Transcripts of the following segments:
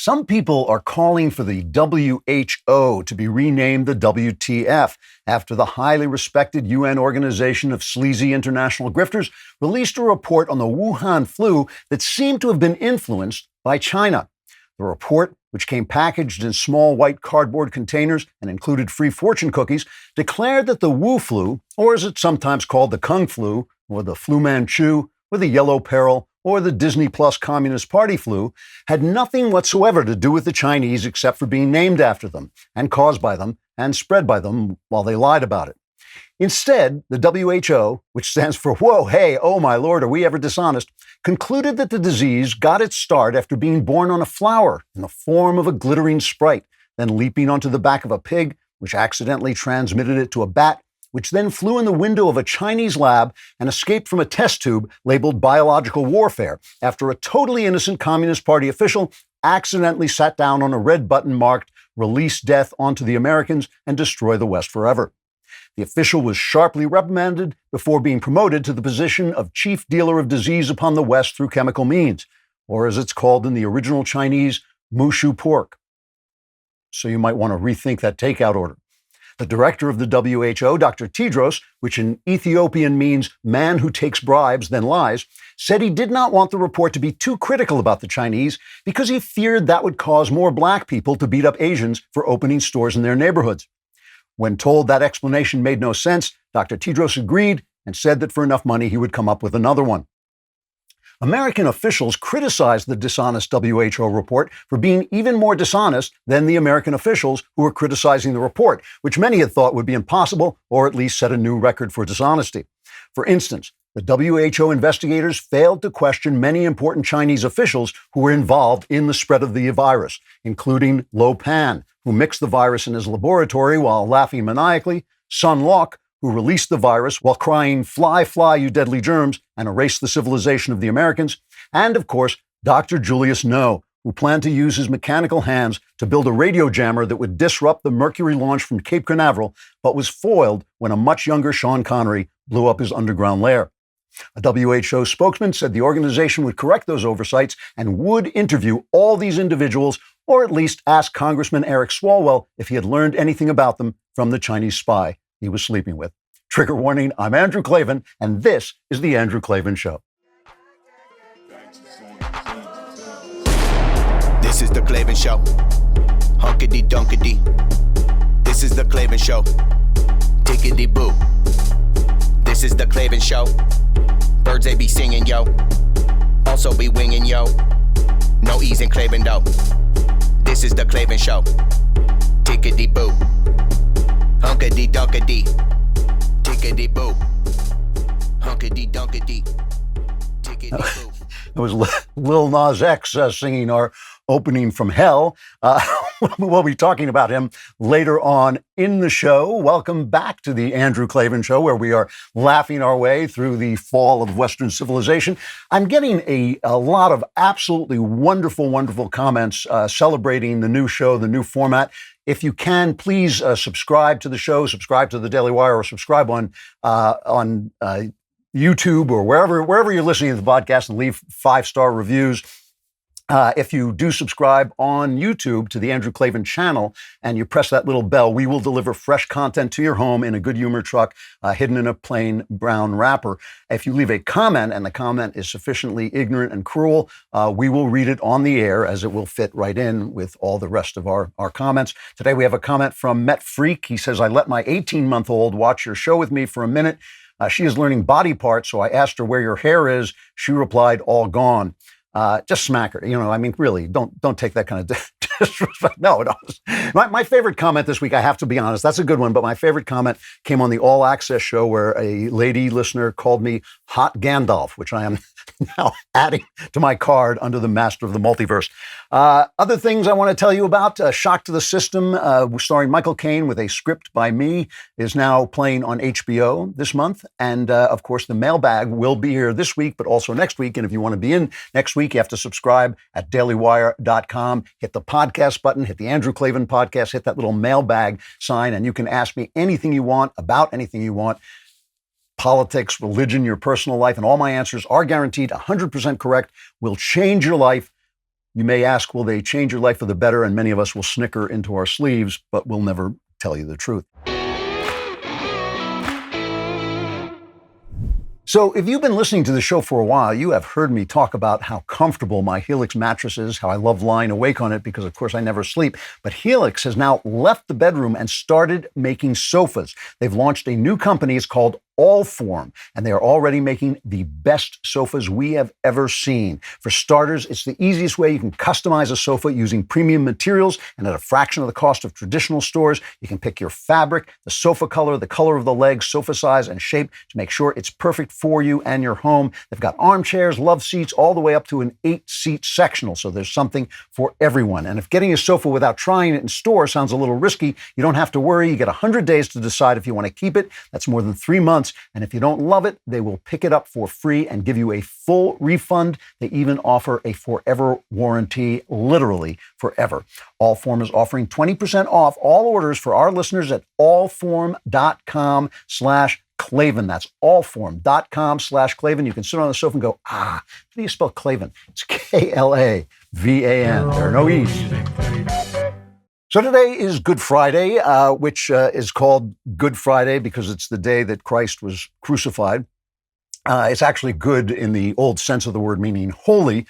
Some people are calling for the WHO to be renamed the WTF after the highly respected UN organization of sleazy international grifters released a report on the Wuhan flu that seemed to have been influenced by China. The report, which came packaged in small white cardboard containers and included free fortune cookies, declared that the Wu flu, or as it's sometimes called the Kung flu, or the Flu Manchu, or the Yellow Peril, or the Disney Plus Communist Party flu, had nothing whatsoever to do with the Chinese except for being named after them, and caused by them, and spread by them while they lied about it. Instead, the WHO, which stands for Whoa, Hey, Oh My Lord, Are We Ever Dishonest, concluded that the disease got its start after being born on a flower in the form of a glittering sprite, then leaping onto the back of a pig, which accidentally transmitted it to a bat, which then flew in the window of a Chinese lab and escaped from a test tube labeled biological warfare after a totally innocent Communist Party official accidentally sat down on a red button marked Release Death onto the Americans and Destroy the West Forever. The official was sharply reprimanded before being promoted to the position of chief dealer of disease upon the West through chemical means, or as it's called in the original Chinese, mushu pork. So you might want to rethink that takeout order. The director of the WHO, Dr. Tedros, which in Ethiopian means man who takes bribes then lies, said he did not want the report to be too critical about the Chinese because he feared that would cause more black people to beat up Asians for opening stores in their neighborhoods. When told that explanation made no sense, Dr. Tedros agreed and said that for enough money he would come up with another one. American officials criticized the dishonest WHO report for being even more dishonest than the American officials who were criticizing the report, which many had thought would be impossible or at least set a new record for dishonesty. For instance, the WHO investigators failed to question many important Chinese officials who were involved in the spread of the virus, including Lo Pan, who mixed the virus in his laboratory while laughing maniacally, Sun Lok, who released the virus while crying, "Fly, fly, you deadly germs," and erased the civilization of the Americans, and, of course, Dr. Julius No, who planned to use his mechanical hands to build a radio jammer that would disrupt the Mercury launch from Cape Canaveral, but was foiled when a much younger Sean Connery blew up his underground lair. A WHO spokesman said the organization would correct those oversights and would interview all these individuals, or at least ask Congressman Eric Swalwell if he had learned anything about them from the Chinese spy he was sleeping with. Trigger warning, I'm Andrew Klavan, and this is The Andrew Klavan Show. This is The Klavan Show. Hunkity dunkity. This is The Klavan Show. Tickety boo. This is The Klavan Show. Birds they be singing, yo. Also be winging, yo. No ease in Klavan, though. This is The Klavan Show. Tickety boo. Hunkity dunkity. Tickety boo. Hunkity dunkity. Tickety boo. It was Lil Nas X singing our opening from hell. We'll be talking about him later on in the show. Welcome back to the Andrew Klavan Show, where we are laughing our way through the fall of Western civilization. I'm getting a lot of absolutely wonderful, wonderful comments celebrating the new show, the new format. If you can, please subscribe to the show, subscribe to the Daily Wire, or subscribe on YouTube or wherever you're listening to the podcast, and leave 5-star reviews. If you do subscribe on YouTube to the Andrew Klavan channel and you press that little bell, we will deliver fresh content to your home in a good humor truck, hidden in a plain brown wrapper. If you leave a comment and the comment is sufficiently ignorant and cruel, we will read it on the air as it will fit right in with all the rest of our comments. Today we have a comment from Met Freak. He says, I let my 18-month-old watch your show with me for a minute. She is learning body parts, so I asked her where your hair is. She replied, all gone. Just smack her. I mean, really, don't take that kind of disrespect. No. My favorite comment this week, I have to be honest, that's a good one, but my favorite comment came on the All Access show where a lady listener called me Hot Gandalf, which I am now adding to my card under the Master of the Multiverse. Other things I want to tell you about, Shock to the System, starring Michael Caine with a script by me, is now playing on HBO this month. And of course, the Mailbag will be here this week, but also next week. And if you want to be in next week, you have to subscribe at dailywire.com, hit the podcast button, hit the Andrew Klavan podcast, hit that little Mailbag sign, and you can ask me anything you want about anything you want. Politics, religion, your personal life, and all my answers are guaranteed 100% correct, will change your life You may ask, will they change your life for the better? And many of us will snicker into our sleeves, but we'll never tell you the truth. So if you've been listening to the show for a while, you have heard me talk about how comfortable my Helix mattress is, how I love lying awake on it because, of course, I never sleep. But Helix has now left the bedroom and started making sofas. They've launched a new company. It's called Allform, and they are already making the best sofas we have ever seen. For starters, it's the easiest way you can customize a sofa using premium materials and at a fraction of the cost of traditional stores. You can pick your fabric, the sofa color, the color of the legs, sofa size, and shape to make sure it's perfect for you and your home. They've got armchairs, love seats, all the way up to an 8-seat sectional, so there's something for everyone. And if getting a sofa without trying it in store sounds a little risky, you don't have to worry. You get 100 days to decide if you want to keep it. That's more than 3 months. And if you don't love it, they will pick it up for free and give you a full refund. They even offer a forever warranty, literally forever. Allform is offering 20% off all orders for our listeners at allform.com/Klavan. That's allform.com/Klavan. You can sit on the sofa and go, how do you spell Klavan? It's Klavan. There are no E's. So today is Good Friday, which is called Good Friday because it's the day that Christ was crucified. It's actually good in the old sense of the word, meaning holy.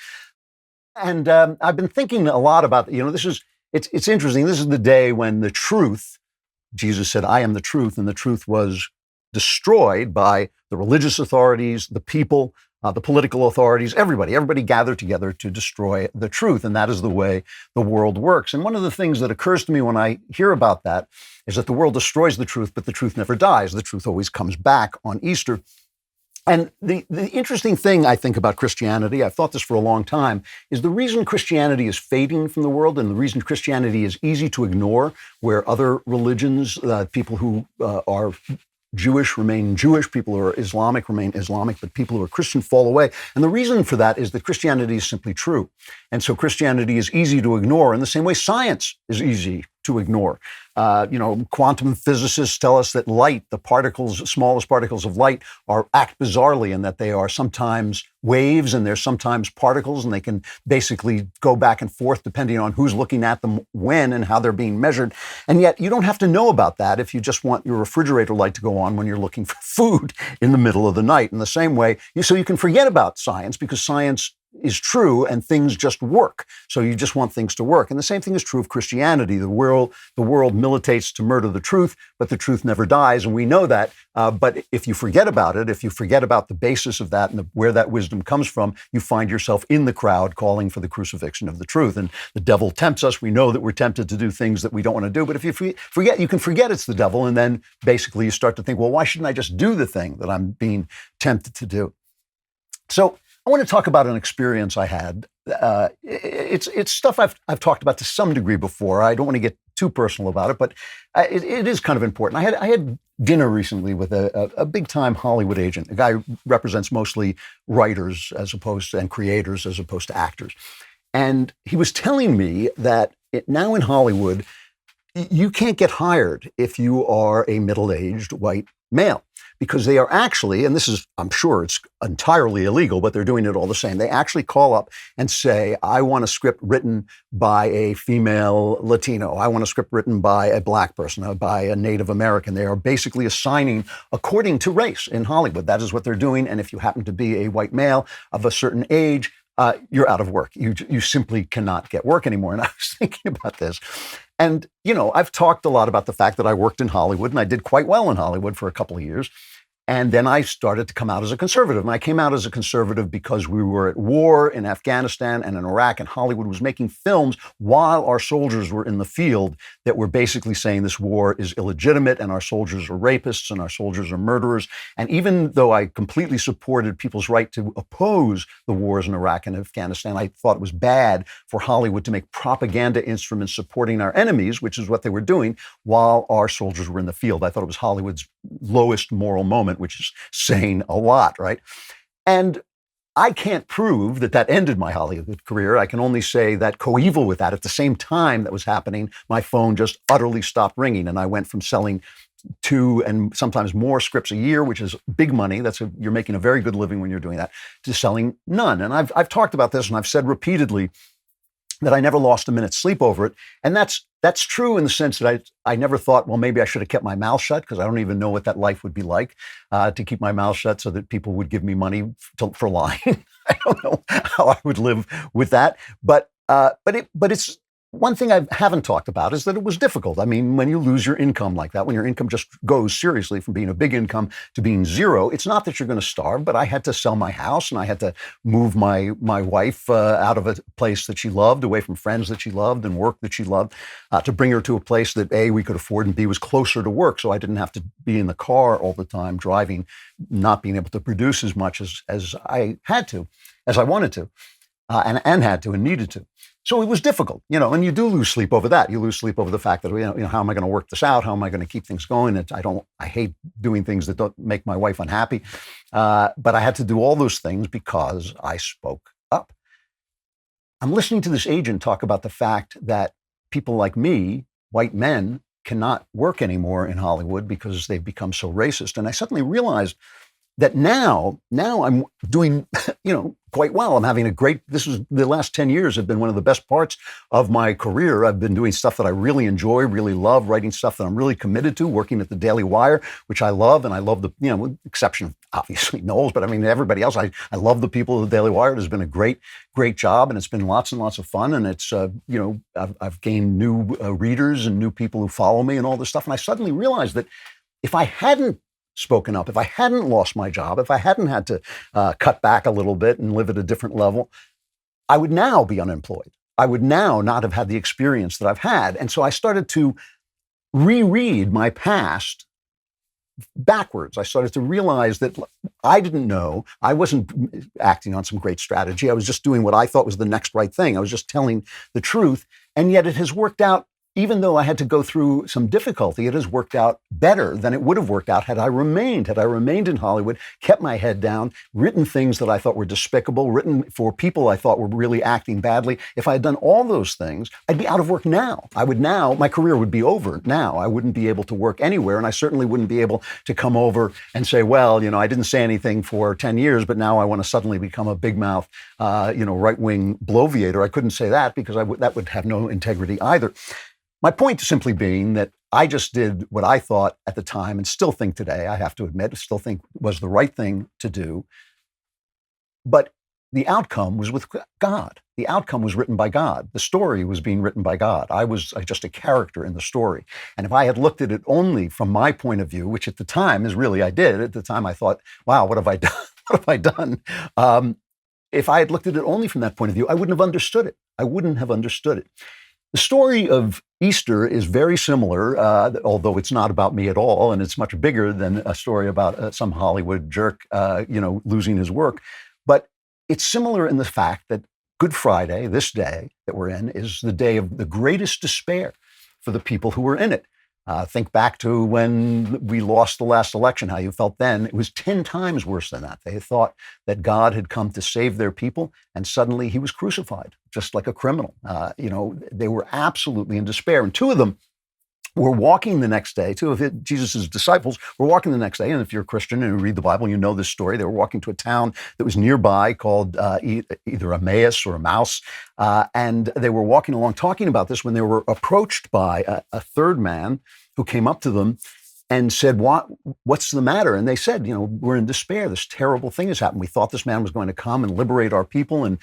And I've been thinking a lot about, it's interesting. This is the day when the truth, Jesus said, I am the truth, and the truth was destroyed by the religious authorities, the people, the political authorities, everybody gathered together to destroy the truth. And that is the way the world works. And one of the things that occurs to me when I hear about that is that the world destroys the truth, but the truth never dies. The truth always comes back on Easter. And the interesting thing I think about Christianity, I've thought this for a long time, is the reason Christianity is fading from the world and the reason Christianity is easy to ignore, where other religions, people who are Jewish remain Jewish, people who are Islamic remain Islamic, but people who are Christian fall away. And the reason for that is that Christianity is simply true. And so Christianity is easy to ignore in the same way science is easy to ignore. Quantum physicists tell us that light, the particles, smallest particles of light, act bizarrely and that they are sometimes waves and they're sometimes particles, and they can basically go back and forth depending on who's looking at them when and how they're being measured. And yet you don't have to know about that if you just want your refrigerator light to go on when you're looking for food in the middle of the night. In the same way, so you can forget about science because science is true and things just work. So you just want things to work. And the same thing is true of Christianity. The world militates to murder the truth, but the truth never dies. And we know that. But if you forget about it, if you forget about the basis of that and where that wisdom comes from, you find yourself in the crowd calling for the crucifixion of the truth. And the devil tempts us. We know that we're tempted to do things that we don't want to do. But if you forget, you can forget it's the devil. And then basically you start to think, well, why shouldn't I just do the thing that I'm being tempted to do? So I want to talk about an experience I had. It's stuff I've talked about to some degree before. I don't want to get too personal about it, but it is kind of important. I had dinner recently with a big-time Hollywood agent, a guy who represents mostly writers and creators as opposed to actors. And he was telling me that now in Hollywood, you can't get hired if you are a middle-aged white male, because they are actually, and this is, I'm sure it's entirely illegal, but they're doing it all the same. They actually call up and say, I want a script written by a female Latino. I want a script written by a black person, by a Native American. They are basically assigning according to race in Hollywood. That is what they're doing. And if you happen to be a white male of a certain age, you're out of work. You simply cannot get work anymore. And I was thinking about this. And, I've talked a lot about the fact that I worked in Hollywood and I did quite well in Hollywood for a couple of years. And then I started to come out as a conservative. And I came out as a conservative because we were at war in Afghanistan and in Iraq, and Hollywood was making films while our soldiers were in the field that were basically saying this war is illegitimate and our soldiers are rapists and our soldiers are murderers. And even though I completely supported people's right to oppose the wars in Iraq and Afghanistan, I thought it was bad for Hollywood to make propaganda instruments supporting our enemies, which is what they were doing, while our soldiers were in the field. I thought it was Hollywood's lowest moral moment, which is saying a lot, right? And I can't prove that ended my Hollywood career. I can only say that coeval with that, at the same time that was happening, my phone just utterly stopped ringing. And I went from selling 2 and sometimes more scripts a year, which is big money. You're making a very good living when you're doing that, to selling none. And I've talked about this, and I've said repeatedly that I never lost a minute's sleep over it. And that's true in the sense that I never thought, well, maybe I should have kept my mouth shut, because I don't even know what that life would be like, to keep my mouth shut so that people would give me money for lying. I don't know how I would live with that. But it's one thing I haven't talked about is that it was difficult. I mean, when you lose your income like that, when your income just goes seriously from being a big income to being zero, it's not that you're going to starve, but I had to sell my house, and I had to move my wife out of a place that she loved, away from friends that she loved and work that she loved, to bring her to a place that A, we could afford, and B, was closer to work, so I didn't have to be in the car all the time, driving, not being able to produce as much as I had to, as I wanted to, and had to and needed to. So it was difficult, and you do lose sleep over that. You lose sleep over the fact that, how am I going to work this out? How am I going to keep things going? I hate doing things that don't make my wife unhappy. But I had to do all those things because I spoke up. I'm listening to this agent talk about the fact that people like me, white men, cannot work anymore in Hollywood because they've become so racist. And I suddenly realized that now I'm doing, quite well. I'm having the last 10 years have been one of the best parts of my career. I've been doing stuff that I really enjoy, really love, writing stuff that I'm really committed to, working at the Daily Wire, which I love. And I love with the exception of obviously Knowles, but I mean, everybody else, I love the people of the Daily Wire. It has been a great job, and it's been lots and lots of fun. And it's, I've gained new readers and new people who follow me and all this stuff. And I suddenly realized that if I hadn't spoken up, if I hadn't lost my job, if I hadn't had to cut back a little bit and live at a different level, I would now be unemployed. I would now not have had the experience that I've had. And so I started to reread my past backwards. I started to realize that I didn't know. I wasn't acting on some great strategy. I was just doing what I thought was the next right thing. I was just telling the truth. And yet it has worked out. Even though I had to go through some difficulty, it has worked out better than it would have worked out had I remained in Hollywood, kept my head down, written things that I thought were despicable, written for people I thought were really acting badly. If I had done all those things, I'd be out of work now. My career would be over now. I wouldn't be able to work anywhere, and I certainly wouldn't be able to come over and say, well, I didn't say anything for 10 years, but now I want to suddenly become a big mouth, right-wing bloviator. I couldn't say that because that would have no integrity either. My point simply being that I just did what I thought at the time, and still think today, I have to admit, still think was the right thing to do. But the outcome was with God. The outcome was written by God. The story was being written by God. I was just a character in the story. And if I had looked at it only from my point of view, which at the time is really I did, at the time I thought, wow, what have I done? What have I done? If I had looked at it only from that point of view, I wouldn't have understood it. The story of Easter is very similar, although it's not about me at all, and it's much bigger than a story about some Hollywood jerk, losing his work. But it's similar in the fact that Good Friday, this day that we're in, is the day of the greatest despair for the people who were in it. Think back to when we lost the last election, how you felt then. It was 10 times worse than that. They thought that God had come to save their people, and suddenly he was crucified, just like a criminal. They were absolutely in despair. And two of them were walking the next day. Two of Jesus' disciples were walking the next day. And if you're a Christian and you read the Bible, you know this story. They were walking to a town that was nearby called either Emmaus or Emmaus. And they were walking along talking about this when they were approached by a third man who came up to them and said, what's the matter? And they said, we're in despair. This terrible thing has happened. We thought this man was going to come and liberate our people and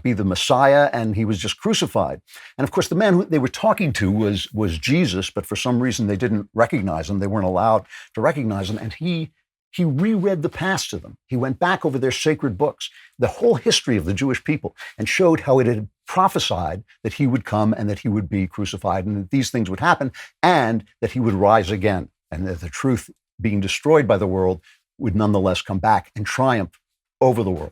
be the Messiah, and he was just crucified. And of course, the man who they were talking to was Jesus, but for some reason they didn't recognize him. They weren't allowed to recognize him. And he reread the past to them. He went back over their sacred books, the whole history of the Jewish people, and showed how it had prophesied that he would come and that he would be crucified and that these things would happen and that he would rise again. And that the truth being destroyed by the world would nonetheless come back and triumph over the world.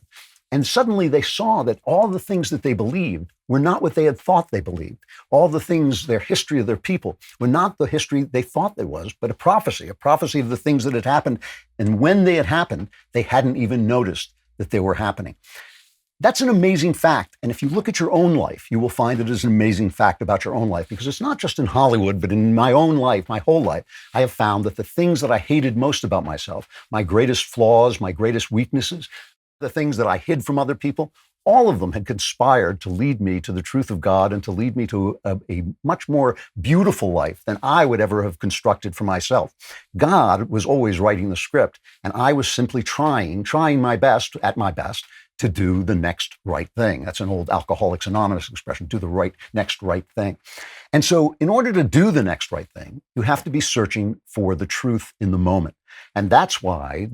And suddenly they saw that all the things that they believed were not what they had thought they believed. All the things, their history of their people, were not the history they thought it was, but a prophecy of the things that had happened. And when they had happened, they hadn't even noticed that they were happening. That's an amazing fact. And if you look at your own life, you will find it is an amazing fact about your own life, because it's not just in Hollywood, but in my own life, my whole life, I have found that the things that I hated most about myself, my greatest flaws, my greatest weaknesses, the things that I hid from other people, all of them had conspired to lead me to the truth of God and to lead me to a much more beautiful life than I would ever have constructed for myself. God was always writing the script, and I was simply trying my best, at my best, to do the next right thing. That's an old Alcoholics Anonymous expression, do the next right thing. And so in order to do the next right thing, you have to be searching for the truth in the moment. And that's why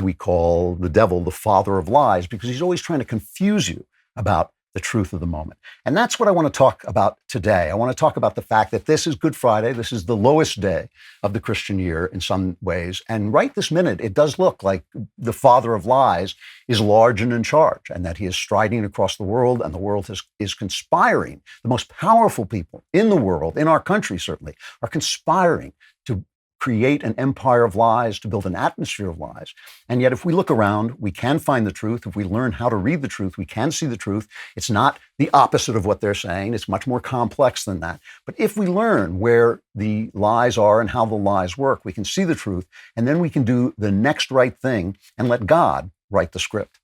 we call the devil the father of lies, because he's always trying to confuse you about the truth of the moment. And that's what I want to talk about today. I want to talk about the fact that this is Good Friday. This is the lowest day of the Christian year in some ways. And right this minute, it does look like the father of lies is large and in charge, and that he is striding across the world, and the world is conspiring. The most powerful people in the world, in our country certainly, are conspiring to create an empire of lies, to build an atmosphere of lies. And yet, if we look around, we can find the truth. If we learn how to read the truth, we can see the truth. It's not the opposite of what they're saying. It's much more complex than that. But if we learn where the lies are and how the lies work, we can see the truth, and then we can do the next right thing and let God write the script.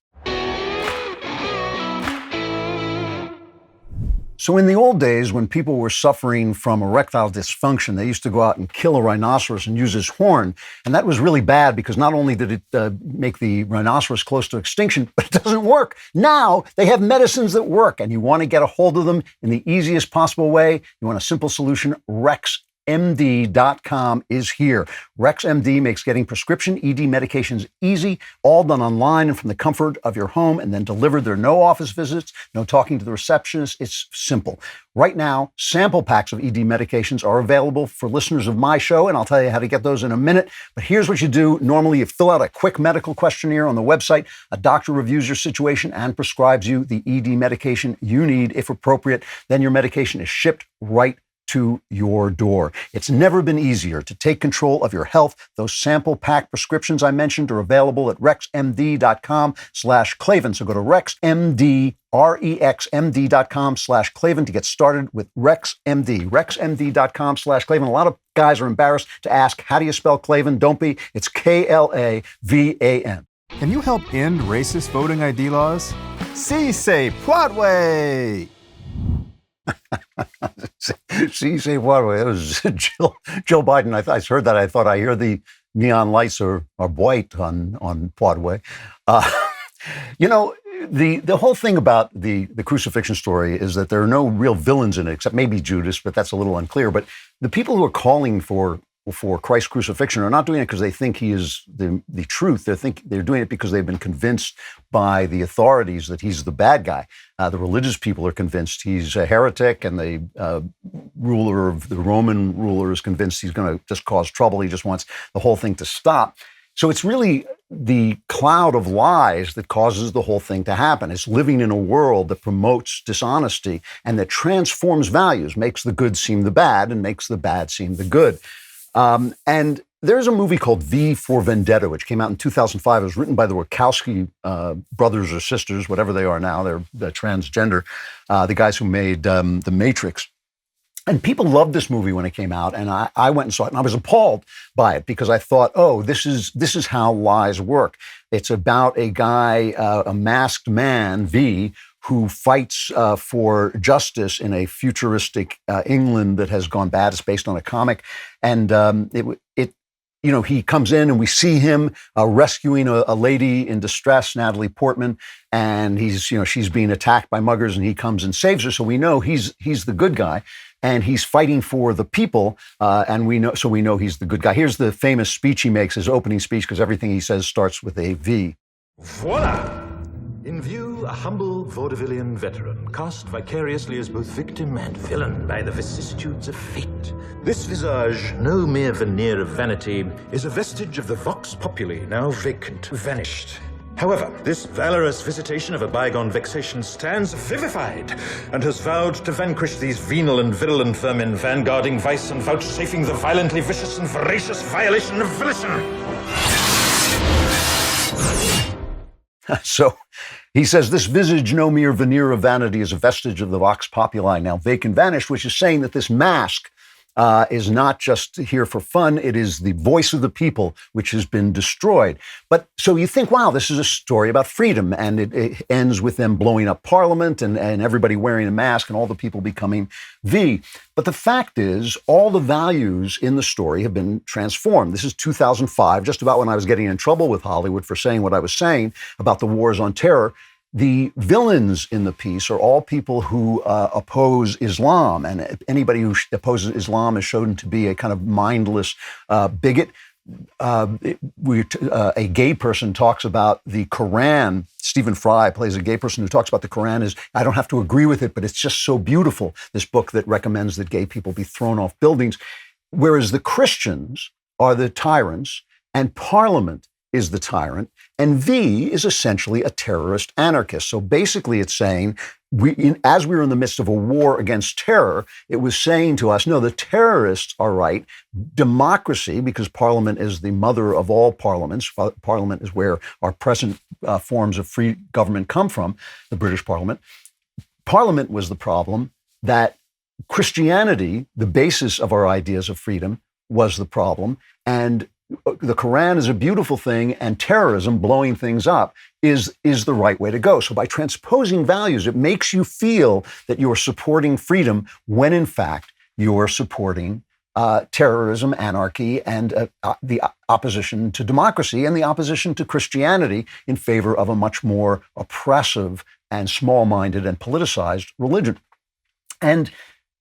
So in the old days, when people were suffering from erectile dysfunction, they used to go out and kill a rhinoceros and use his horn. And that was really bad, because not only did it make the rhinoceros close to extinction, but it doesn't work. Now they have medicines that work, and you want to get a hold of them in the easiest possible way. You want a simple solution. RexMD.com is here. RexMD makes getting prescription ED medications easy, all done online and from the comfort of your home, and then delivered. There are no office visits, no talking to the receptionist. It's simple. Right now, sample packs of ED medications are available for listeners of my show, and I'll tell you how to get those in a minute. But here's what you do. Normally, you fill out a quick medical questionnaire on the website. A doctor reviews your situation and prescribes you the ED medication you need, if appropriate. Then your medication is shipped right to your door. It's never been easier to take control of your health. Those sample pack prescriptions I mentioned are available at RexMD.com/Klavan. So go to RexMD.com/Klavan to get started with RexMD. RexMD.com/Klavan. A lot of guys are embarrassed to ask, how do you spell Klavan? Don't be. It's Klavan. Can you help end racist voting ID laws? Si se puede! See, say what? It was Joe Biden. I heard that. I thought I hear the neon lights are white on Broadway. The whole thing about the crucifixion story is that there are no real villains in it, except maybe Judas, but that's a little unclear. But the people who are calling for Christ's crucifixion are not doing it because they think he is the truth. They're doing it because they've been convinced by the authorities that he's the bad guy. The religious people are convinced he's a heretic, and the Roman ruler is convinced he's going to just cause trouble. He just wants the whole thing to stop. So it's really the cloud of lies that causes the whole thing to happen. It's living in a world that promotes dishonesty and that transforms values, makes the good seem the bad and makes the bad seem the good. And there's a movie called V for Vendetta, which came out in 2005. It was written by the Wachowski brothers or sisters, whatever they are now. They're transgender, the guys who made The Matrix. And people loved this movie when it came out, and I went and saw it, and I was appalled by it because I thought, oh, this is how lies work. It's about a guy, a masked man, V, who fights for justice in a futuristic England that has gone bad. It's based on a comic, and he comes in and we see him rescuing a lady in distress, Natalie Portman, and she's being attacked by muggers, and he comes and saves her. So we know he's the good guy, and he's fighting for the people, and we know he's the good guy. Here's the famous speech he makes, his opening speech, because everything he says starts with a V. Voila! In view, a humble vaudevillian veteran, cast vicariously as both victim and villain by the vicissitudes of fate. This visage, no mere veneer of vanity, is a vestige of the vox populi, now vacant, vanished. However, this valorous visitation of a bygone vexation stands vivified, and has vowed to vanquish these venal and virulent vermin, vanguarding vice and vouchsafing the violently vicious and voracious violation of volition. So he says, this visage, no mere veneer of vanity, is a vestige of the vox populi, now vacant, vanished, which is saying that this mask is not just here for fun. It is the voice of the people, which has been destroyed. But so you think, wow, this is a story about freedom. And it ends with them blowing up Parliament and everybody wearing a mask and all the people becoming V. But the fact is, all the values in the story have been transformed. This is 2005, just about when I was getting in trouble with Hollywood for saying what I was saying about the wars on terror. The villains in the piece are all people who oppose Islam, and anybody who opposes Islam is shown to be a kind of mindless bigot. A gay person talks about the Quran. Stephen Fry plays a gay person who talks about the Quran as, I don't have to agree with it, but it's just so beautiful, this book that recommends that gay people be thrown off buildings. Whereas the Christians are the tyrants, and Parliament is the tyrant, and V is essentially a terrorist anarchist. So basically it's saying, as we were in the midst of a war against terror, it was saying to us, no, the terrorists are right. Democracy, because Parliament is the mother of all parliaments. Parliament is where our present forms of free government come from, the British Parliament. Parliament was the problem. That Christianity, the basis of our ideas of freedom, was the problem. And the Quran is a beautiful thing, and terrorism, blowing things up, is the right way to go. So by transposing values, it makes you feel that you're supporting freedom when in fact you're supporting terrorism, anarchy, and the opposition to democracy and the opposition to Christianity in favor of a much more oppressive and small-minded and politicized religion. And,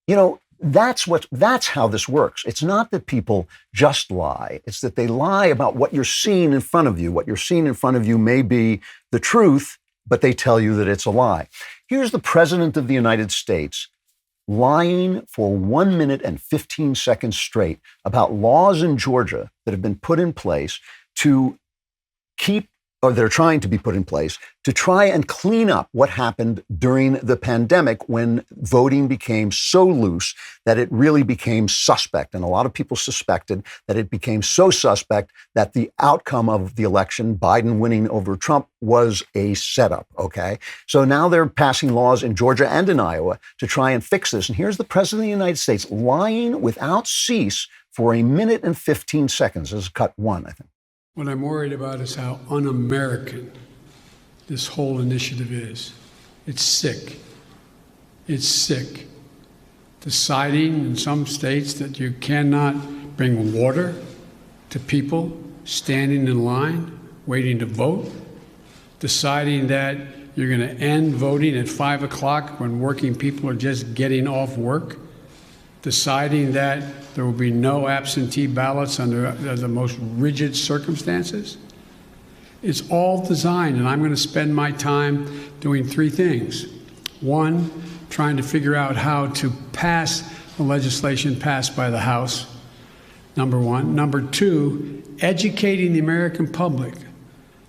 you know, that's how this works. It's not that people just lie. It's that they lie about what you're seeing in front of you. What you're seeing in front of you may be the truth, but they tell you that it's a lie. Here's the President of the United States lying for 1 minute and 15 seconds straight about laws in Georgia that have been put in place to keep, or they're trying to be put in place, to try and clean up what happened during the pandemic when voting became so loose that it really became suspect. And a lot of people suspected that it became so suspect that the outcome of the election, Biden winning over Trump, was a setup, okay? So now they're passing laws in Georgia and in Iowa to try and fix this. And here's the President of the United States lying without cease for 1 minute and 15 seconds. This is cut 1, I think. What I'm worried about is how un-American this whole initiative is. It's sick. It's sick. Deciding in some states that you cannot bring water to people standing in line, waiting to vote. Deciding that you're going to end voting at 5 o'clock when working people are just getting off work. Deciding that there will be no absentee ballots under the most rigid circumstances. It's all designed, and I'm going to spend my time doing 3 things. 1, trying to figure out how to pass the legislation passed by the House, number 1. Number 2, educating the American public.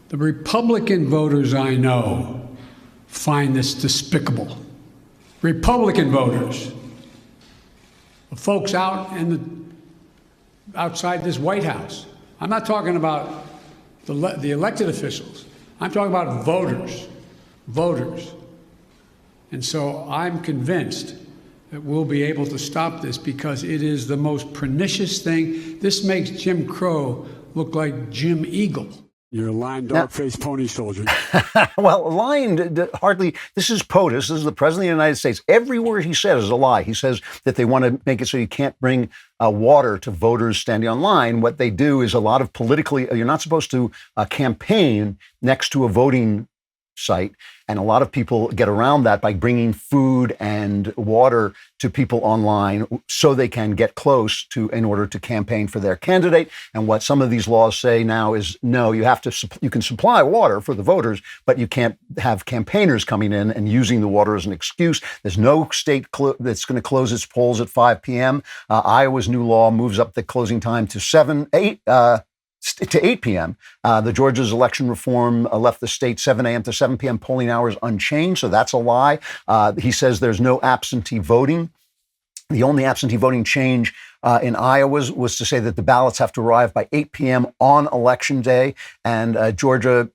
The Republican voters I know find this despicable. Republican voters. The folks outside this White House. I'm not talking about the elected officials. I'm talking about voters. And so I'm convinced that we'll be able to stop this because it is the most pernicious thing. This makes Jim Crow look like Jim Eagle. You're a lying, dog-faced pony soldier. Well, lying hardly, this is POTUS, this is the President of the United States. Every word he says is a lie. He says that they want to make it so you can't bring water to voters standing on line. What they do is a lot of politically, you're not supposed to campaign next to a voting site. And a lot of people get around that by bringing food and water to people online so they can get close to, in order to campaign for their candidate. And what some of these laws say now is, no, you can supply water for the voters, but you can't have campaigners coming in and using the water as an excuse. There's no state that's going to close its polls at 5 p.m. Iowa's new law moves up the closing time to 8 p.m. The Georgia's election reform left the state 7 a.m. to 7 p.m. polling hours unchanged, so that's a lie. He says there's no absentee voting. The only absentee voting change in Iowa was to say that the ballots have to arrive by 8 p.m. on election day, and Georgia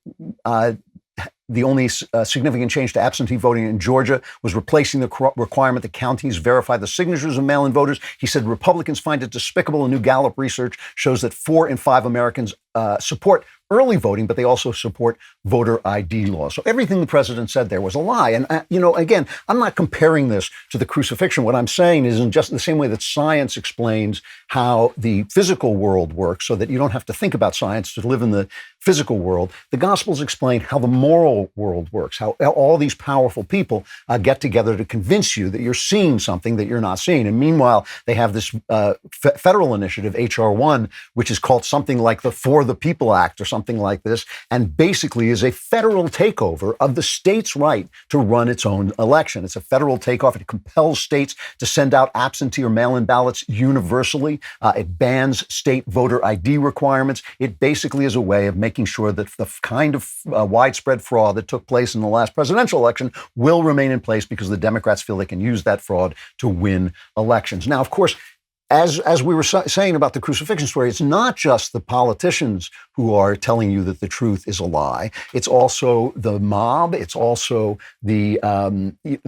the only significant change to absentee voting in Georgia was replacing the requirement that counties verify the signatures of mail-in voters. He said Republicans find it despicable. A new Gallup research shows that 4 in 5 Americans support early voting, but they also support voter ID laws. So everything the president said there was a lie. And, again, I'm not comparing this to the crucifixion. What I'm saying is in just the same way that science explains how the physical world works so that you don't have to think about science to live in the physical world, the Gospels explain how the moral world works, how all these powerful people get together to convince you that you're seeing something that you're not seeing. And meanwhile, they have this federal initiative, H.R. 1, which is called something like the For the People Act or something like this, and basically is a federal takeover of the state's right to run its own election. It's a federal takeoff. It compels states to send out absentee or mail-in ballots universally. It bans state voter ID requirements. It basically is a way of making sure that the kind of widespread fraud that took place in the last presidential election will remain in place because the Democrats feel they can use that fraud to win elections. Now, of course, as we were saying about the crucifixion story, it's not just the politicians who are telling you that the truth is a lie. It's also the mob. It's also the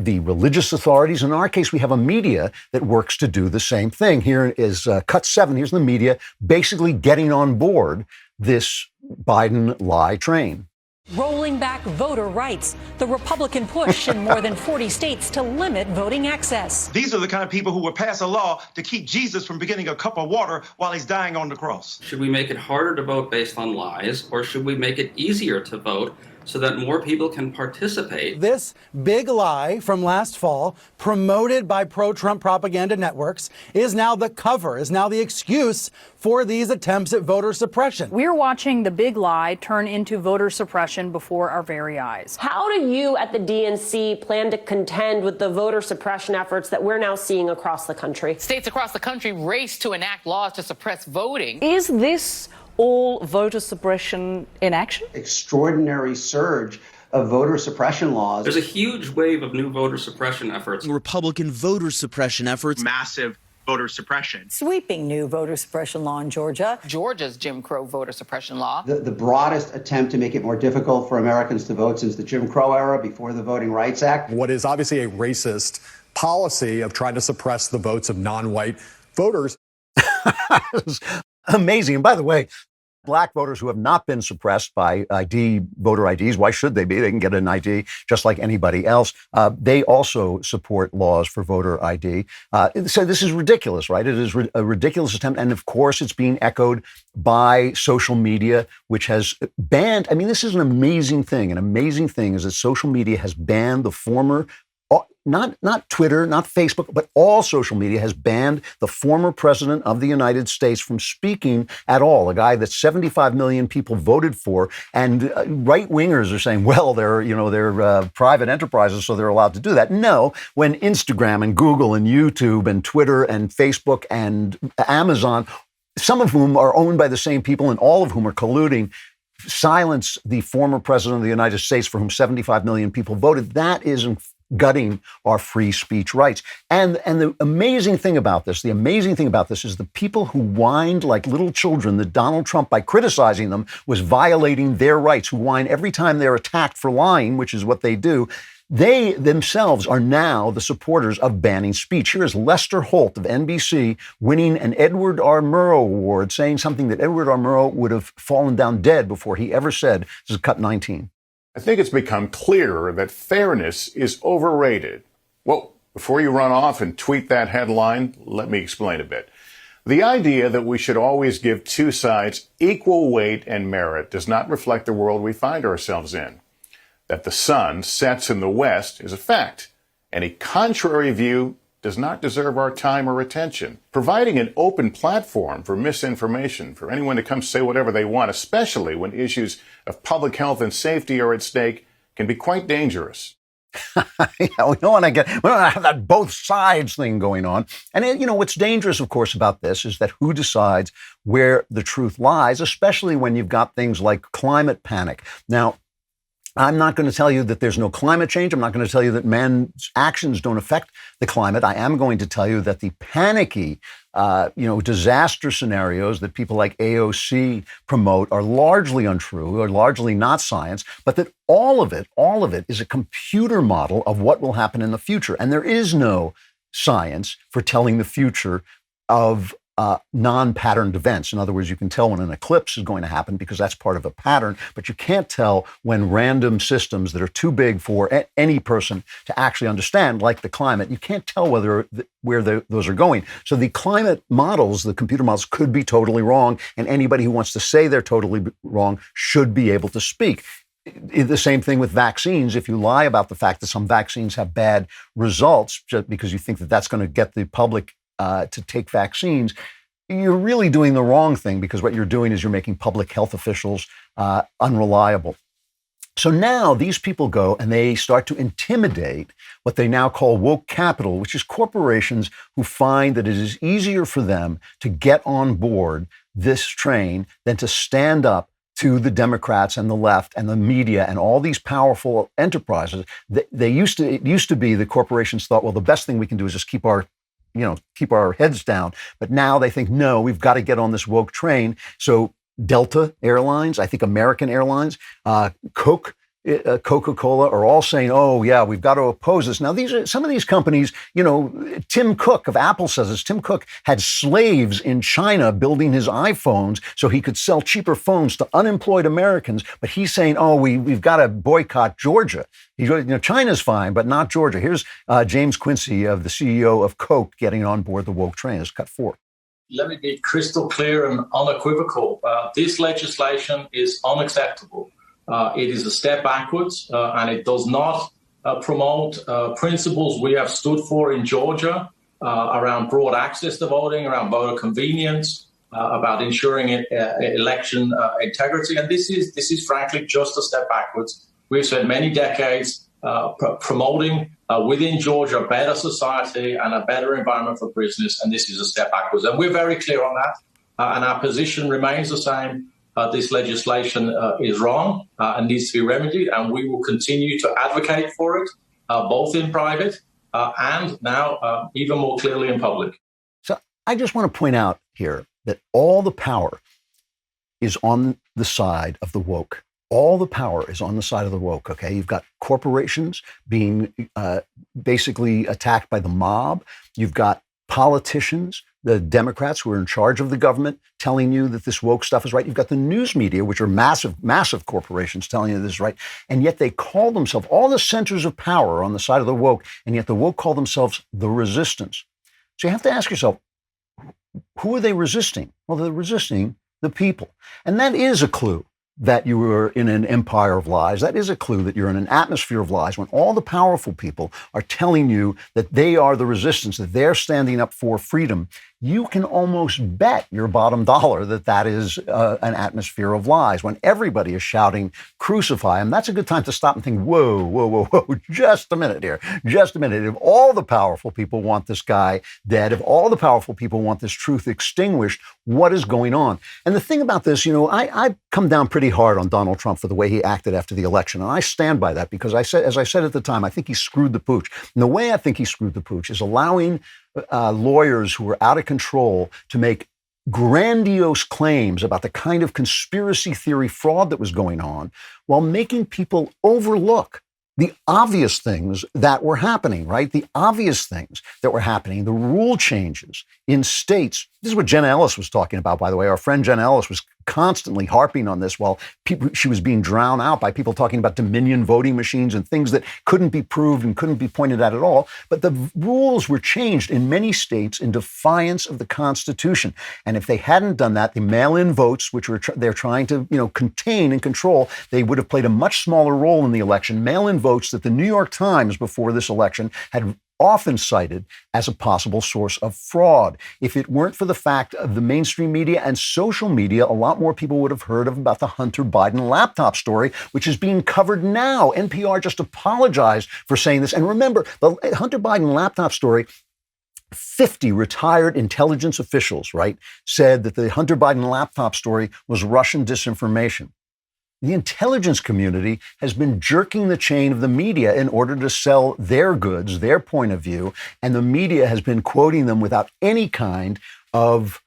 religious authorities. In our case, we have a media that works to do the same thing. Here is cut 7. Here's the media basically getting on board this Biden lie train. Rolling back voter rights, the Republican push in more than 40 states to limit voting access. These are the kind of people who would pass a law to keep Jesus from getting a cup of water while he's dying on the cross. Should we make it harder to vote based on lies, or should we make it easier to vote so that more people can participate? This big lie from last fall, promoted by pro-Trump propaganda networks, is now the cover, is now the excuse for these attempts at voter suppression. We're watching the big lie turn into voter suppression before our very eyes. How do you at the DNC plan to contend with the voter suppression efforts that we're now seeing across the country? States across the country race to enact laws to suppress voting. Is this all voter suppression in action? Extraordinary surge of voter suppression laws. There's a huge wave of new voter suppression efforts. Republican voter suppression efforts. Massive voter suppression. Sweeping new voter suppression law in Georgia. Georgia's Jim Crow voter suppression law. The broadest attempt to make it more difficult for Americans to vote since the Jim Crow era, before the Voting Rights Act. What is obviously a racist policy of trying to suppress the votes of non-white voters. Amazing. And by the way, Black voters who have not been suppressed by voter IDs, why should they be? They can get an ID just like anybody else. They also support laws for voter ID. So this is ridiculous, right? It is a ridiculous attempt. And of course, it's being echoed by social media, which has banned. I mean, this is an amazing thing. An amazing thing is that social media has banned the former not Twitter, not Facebook, but all social media has banned the former president of the United States from speaking at all, a guy that 75 million people voted for. And right-wingers are saying, well, they're private enterprises, so they're allowed to do that. No, when Instagram and Google and YouTube and Twitter and Facebook and Amazon, some of whom are owned by the same people and all of whom are colluding, silence the former president of the United States for whom 75 million people voted, that is gutting our free speech rights. And the amazing thing about this is the people who whined like little children that Donald Trump, by criticizing them, was violating their rights, who whine every time they're attacked for lying, which is what they do. They themselves are now the supporters of banning speech. Here is Lester Holt of NBC winning an Edward R. Murrow Award, saying something that Edward R. Murrow would have fallen down dead before he ever said. This is cut 19. I think it's become clearer that fairness is overrated. Well, before you run off and tweet that headline, let me explain a bit. The idea that we should always give two sides equal weight and merit does not reflect the world we find ourselves in. That the sun sets in the west is a fact. Any contrary view does not deserve our time or attention. Providing an open platform for misinformation, for anyone to come say whatever they want, especially when issues of public health and safety are at stake, can be quite dangerous. We don't want to have that both sides thing going on. And, what's dangerous, of course, about this is that who decides where the truth lies, especially when you've got things like climate panic. Now, I'm not going to tell you that there's no climate change. I'm not going to tell you that man's actions don't affect the climate. I am going to tell you that the panicky, disaster scenarios that people like AOC promote are largely untrue, are largely not science, but that all of it is a computer model of what will happen in the future. And there is no science for telling the future of non-patterned events. In other words, you can tell when an eclipse is going to happen because that's part of a pattern, but you can't tell when random systems that are too big for any person to actually understand, like the climate, you can't tell where those are going. So the climate models, the computer models, could be totally wrong, and anybody who wants to say they're totally wrong should be able to speak. The same thing with vaccines. If you lie about the fact that some vaccines have bad results just because you think that that's going to get the public to take vaccines, you're really doing the wrong thing, because what you're doing is you're making public health officials unreliable. So now these people go and they start to intimidate what they now call woke capital, which is corporations who find that it is easier for them to get on board this train than to stand up to the Democrats and the left and the media and all these powerful enterprises. It used to be the corporations thought, well, the best thing we can do is just keep our heads down. But now they think, no, we've got to get on this woke train. So Delta Airlines, I think American Airlines, Coca-Cola are all saying, oh, yeah, we've got to oppose this. Now, these are some of these companies, Tim Cook of Apple says this. Tim Cook had slaves in China building his iPhones so he could sell cheaper phones to unemployed Americans. But he's saying, oh, we've got to boycott Georgia. China's fine, but not Georgia. Here's James Quincy, the CEO of Coke, getting on board the woke train. It's cut 4. Let me be crystal clear and unequivocal. This legislation is unacceptable. It is a step backwards, and it does not promote principles we have stood for in Georgia around broad access to voting, around voter convenience, about ensuring election integrity. And this is frankly just a step backwards. We've spent many decades promoting within Georgia a better society and a better environment for business, and this is a step backwards. And we're very clear on that, and our position remains the same. This legislation is wrong and needs to be remedied, and we will continue to advocate for it, both in private and now even more clearly in public. So I just want to point out here that all the power is on the side of the woke. All the power is on the side of the woke, okay? You've got corporations being basically attacked by the mob. You've got politicians, the Democrats who are in charge of the government, telling you that this woke stuff is right. You've got the news media, which are massive corporations telling you this is right. And yet they call themselves, all the centers of power on the side of the woke, and yet the woke call themselves the resistance. So you have to ask yourself, who are they resisting? Well, they're resisting the people. And that is a clue that you are in an empire of lies. That is a clue that you're in an atmosphere of lies when all the powerful people are telling you that they are the resistance, that they're standing up for freedom. You can almost bet your bottom dollar that that is an atmosphere of lies. When everybody is shouting, crucify him, that's a good time to stop and think, whoa, just a minute here, just a minute. If all the powerful people want this guy dead, if all the powerful people want this truth extinguished, what is going on? And the thing about this, I come down pretty hard on Donald Trump for the way he acted after the election. And I stand by that because as I said at the time, I think he screwed the pooch. And the way I think he screwed the pooch is allowing lawyers who are out of control to make grandiose claims about the kind of conspiracy theory fraud that was going on while making people overlook the obvious things that were happening, right? The obvious things that were happening, the rule changes in states. This is what Jenna Ellis was talking about, by the way. Our friend Jenna Ellis was constantly harping on this while she was being drowned out by people talking about Dominion voting machines and things that couldn't be proved and couldn't be pointed at all. But the rules were changed in many states in defiance of the Constitution. And if they hadn't done that, the mail-in votes, which they're trying to contain and control, they would have played a much smaller role in the election. Mail-in votes that the New York Times before this election had often cited as a possible source of fraud. If it weren't for the fact of the mainstream media and social media, a lot more people would have heard about the Hunter Biden laptop story, which is being covered now. NPR just apologized for saying this. And remember, the Hunter Biden laptop story, 50 retired intelligence officials, right, said that the Hunter Biden laptop story was Russian disinformation. The intelligence community has been jerking the chain of the media in order to sell their goods, their point of view, and the media has been quoting them without any kind of,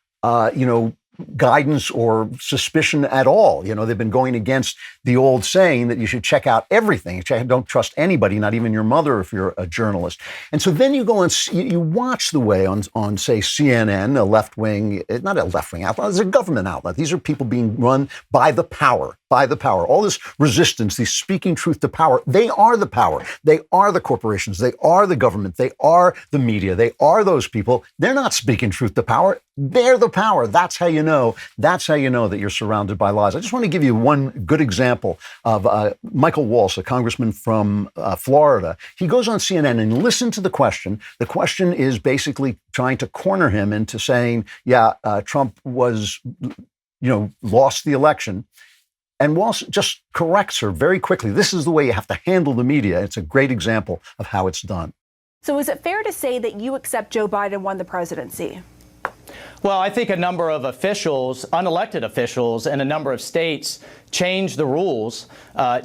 guidance or suspicion at all. They've been going against the old saying that you should check out everything. Don't trust anybody, not even your mother if you're a journalist. And so then you go and you watch the way on say, CNN, a left-wing, not a left-wing outlet, it's a government outlet. These are people being run by the power. All this resistance, these speaking truth to power, they are the power. They are the corporations. They are the government. They are the media. They are those people. They're not speaking truth to power. They're the power. That's how you know. That's how you know that you're surrounded by lies. I just want to give you one good example of Michael Walsh, a congressman from Florida. He goes on CNN and listen to the question. The question is basically trying to corner him into saying, Trump was, lost the election. And Walsh just corrects her very quickly. This is the way you have to handle the media. It's a great example of how it's done. So is it fair to say that you accept Joe Biden won the presidency? Well, I think a number of officials, unelected officials in a number of states changed the rules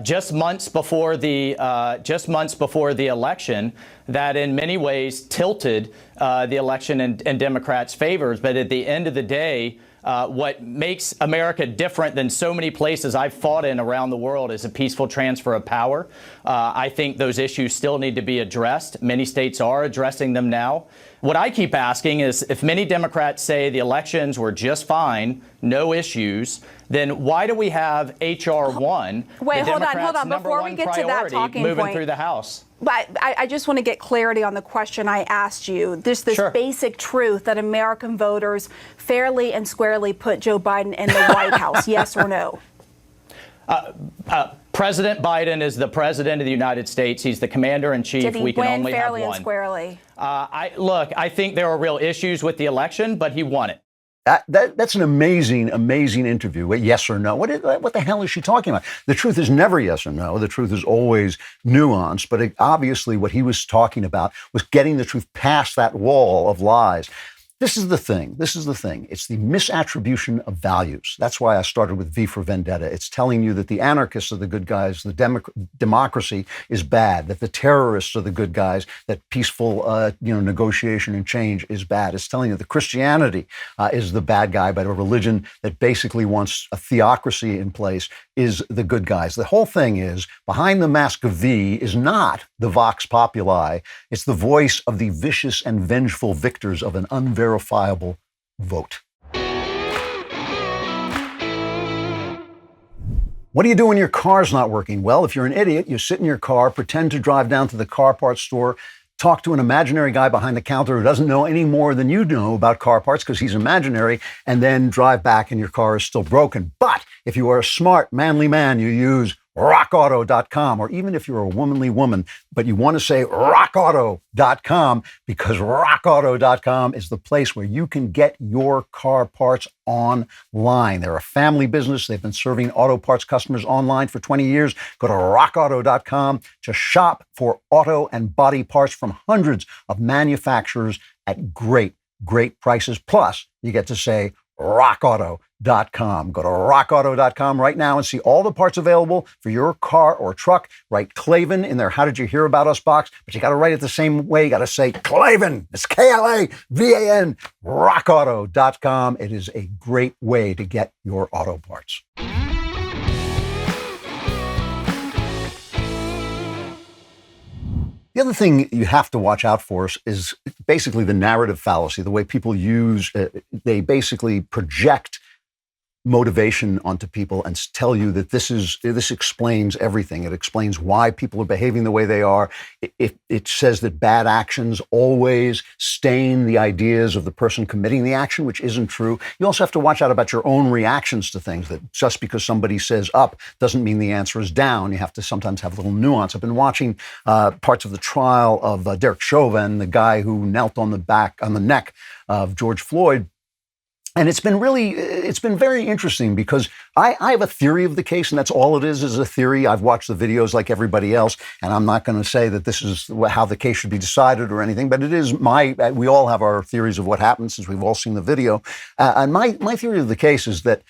just months before the election that in many ways tilted the election in Democrats' favors. But at the end of the day, what makes America different than so many places I've fought in around the world is a peaceful transfer of power. I think those issues still need to be addressed. Many states are addressing them now. What I keep asking is, if many Democrats say the elections were just fine, no issues, then why do we have H.R. 1? Wait, hold on. Before we get to that talking moving point, through the House. But I just want to get clarity on the question I asked you. This Sure. basic truth that American voters fairly and squarely put Joe Biden in the White House, yes or no? President Biden is the president of the United States. He's the commander in chief. Did he we can win only fairly have one. and squarely? I think there are real issues with the election, but he won it. That's an amazing interview. Yes or no? What the hell is she talking about? The truth is never yes or no. The truth is always nuanced. But obviously what he was talking about was getting the truth past that wall of lies. This is the thing. It's the misattribution of values. That's why I started with V for Vendetta. It's telling you that the anarchists are the good guys, the democracy is bad, that the terrorists are the good guys, that peaceful negotiation and change is bad. It's telling you that Christianity is the bad guy, but a religion that basically wants a theocracy in place is the good guys. The whole thing is, behind the mask of V is not the Vox Populi. It's the voice of the vicious and vengeful victors of an unverifiable vote. What do you do when your car's not working? Well, if you're an idiot, you sit in your car, pretend to drive down to the car parts store, talk to an imaginary guy behind the counter who doesn't know any more than you know about car parts because he's imaginary, and then drive back and your car is still broken. But if you are a smart, manly man, you use rockauto.com, or even if you're a womanly woman, but you want to say rockauto.com, because rockauto.com is the place where you can get your car parts online. They're a family business. They've been serving auto parts customers online for 20 years. Go to rockauto.com to shop for auto and body parts from hundreds of manufacturers at great prices. Plus, you get to say rockauto.com. Go to rockauto.com right now and see all the parts available for your car or truck. Write Klavan in their How Did You Hear About Us box, but you got to write it the same way. You got to say Klavan. It's Klavan. rockauto.com. It is a great way to get your auto parts. The other thing you have to watch out for is basically the narrative fallacy, the way people they basically project motivation onto people and tell you that this explains everything. It explains why people are behaving the way they are. It says that bad actions always stain the ideas of the person committing the action, which isn't true. You also have to watch out about your own reactions to things, that just because somebody says up doesn't mean the answer is down. You have to sometimes have a little nuance. I've been watching parts of the trial of Derek Chauvin, the guy who knelt on the neck of George Floyd. And it's been very interesting because I have a theory of the case, and that's all it is a theory. I've watched the videos like everybody else, and I'm not going to say that this is how the case should be decided or anything, but it is we all have our theories of what happened since we've all seen the video. And my theory of the case is that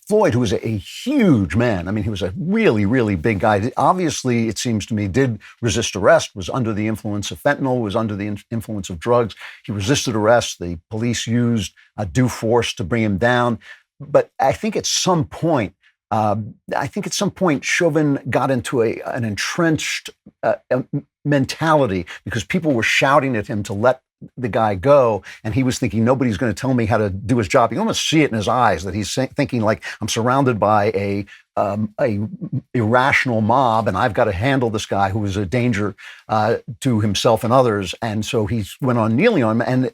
Floyd, who was a huge man, I mean, he was a really, really big guy, obviously, it seems to me, did resist arrest, was under the influence of fentanyl, was under the influence of drugs. He resisted arrest. The police used due force to bring him down. But I think at some point, Chauvin got into an entrenched mentality because people were shouting at him to let the guy go, and he was thinking, nobody's going to tell me how to do his job. You almost see it in his eyes that he's thinking, like, I'm surrounded by a irrational mob, and I've got to handle this guy who is a danger to himself and others. And so he went on kneeling on him, and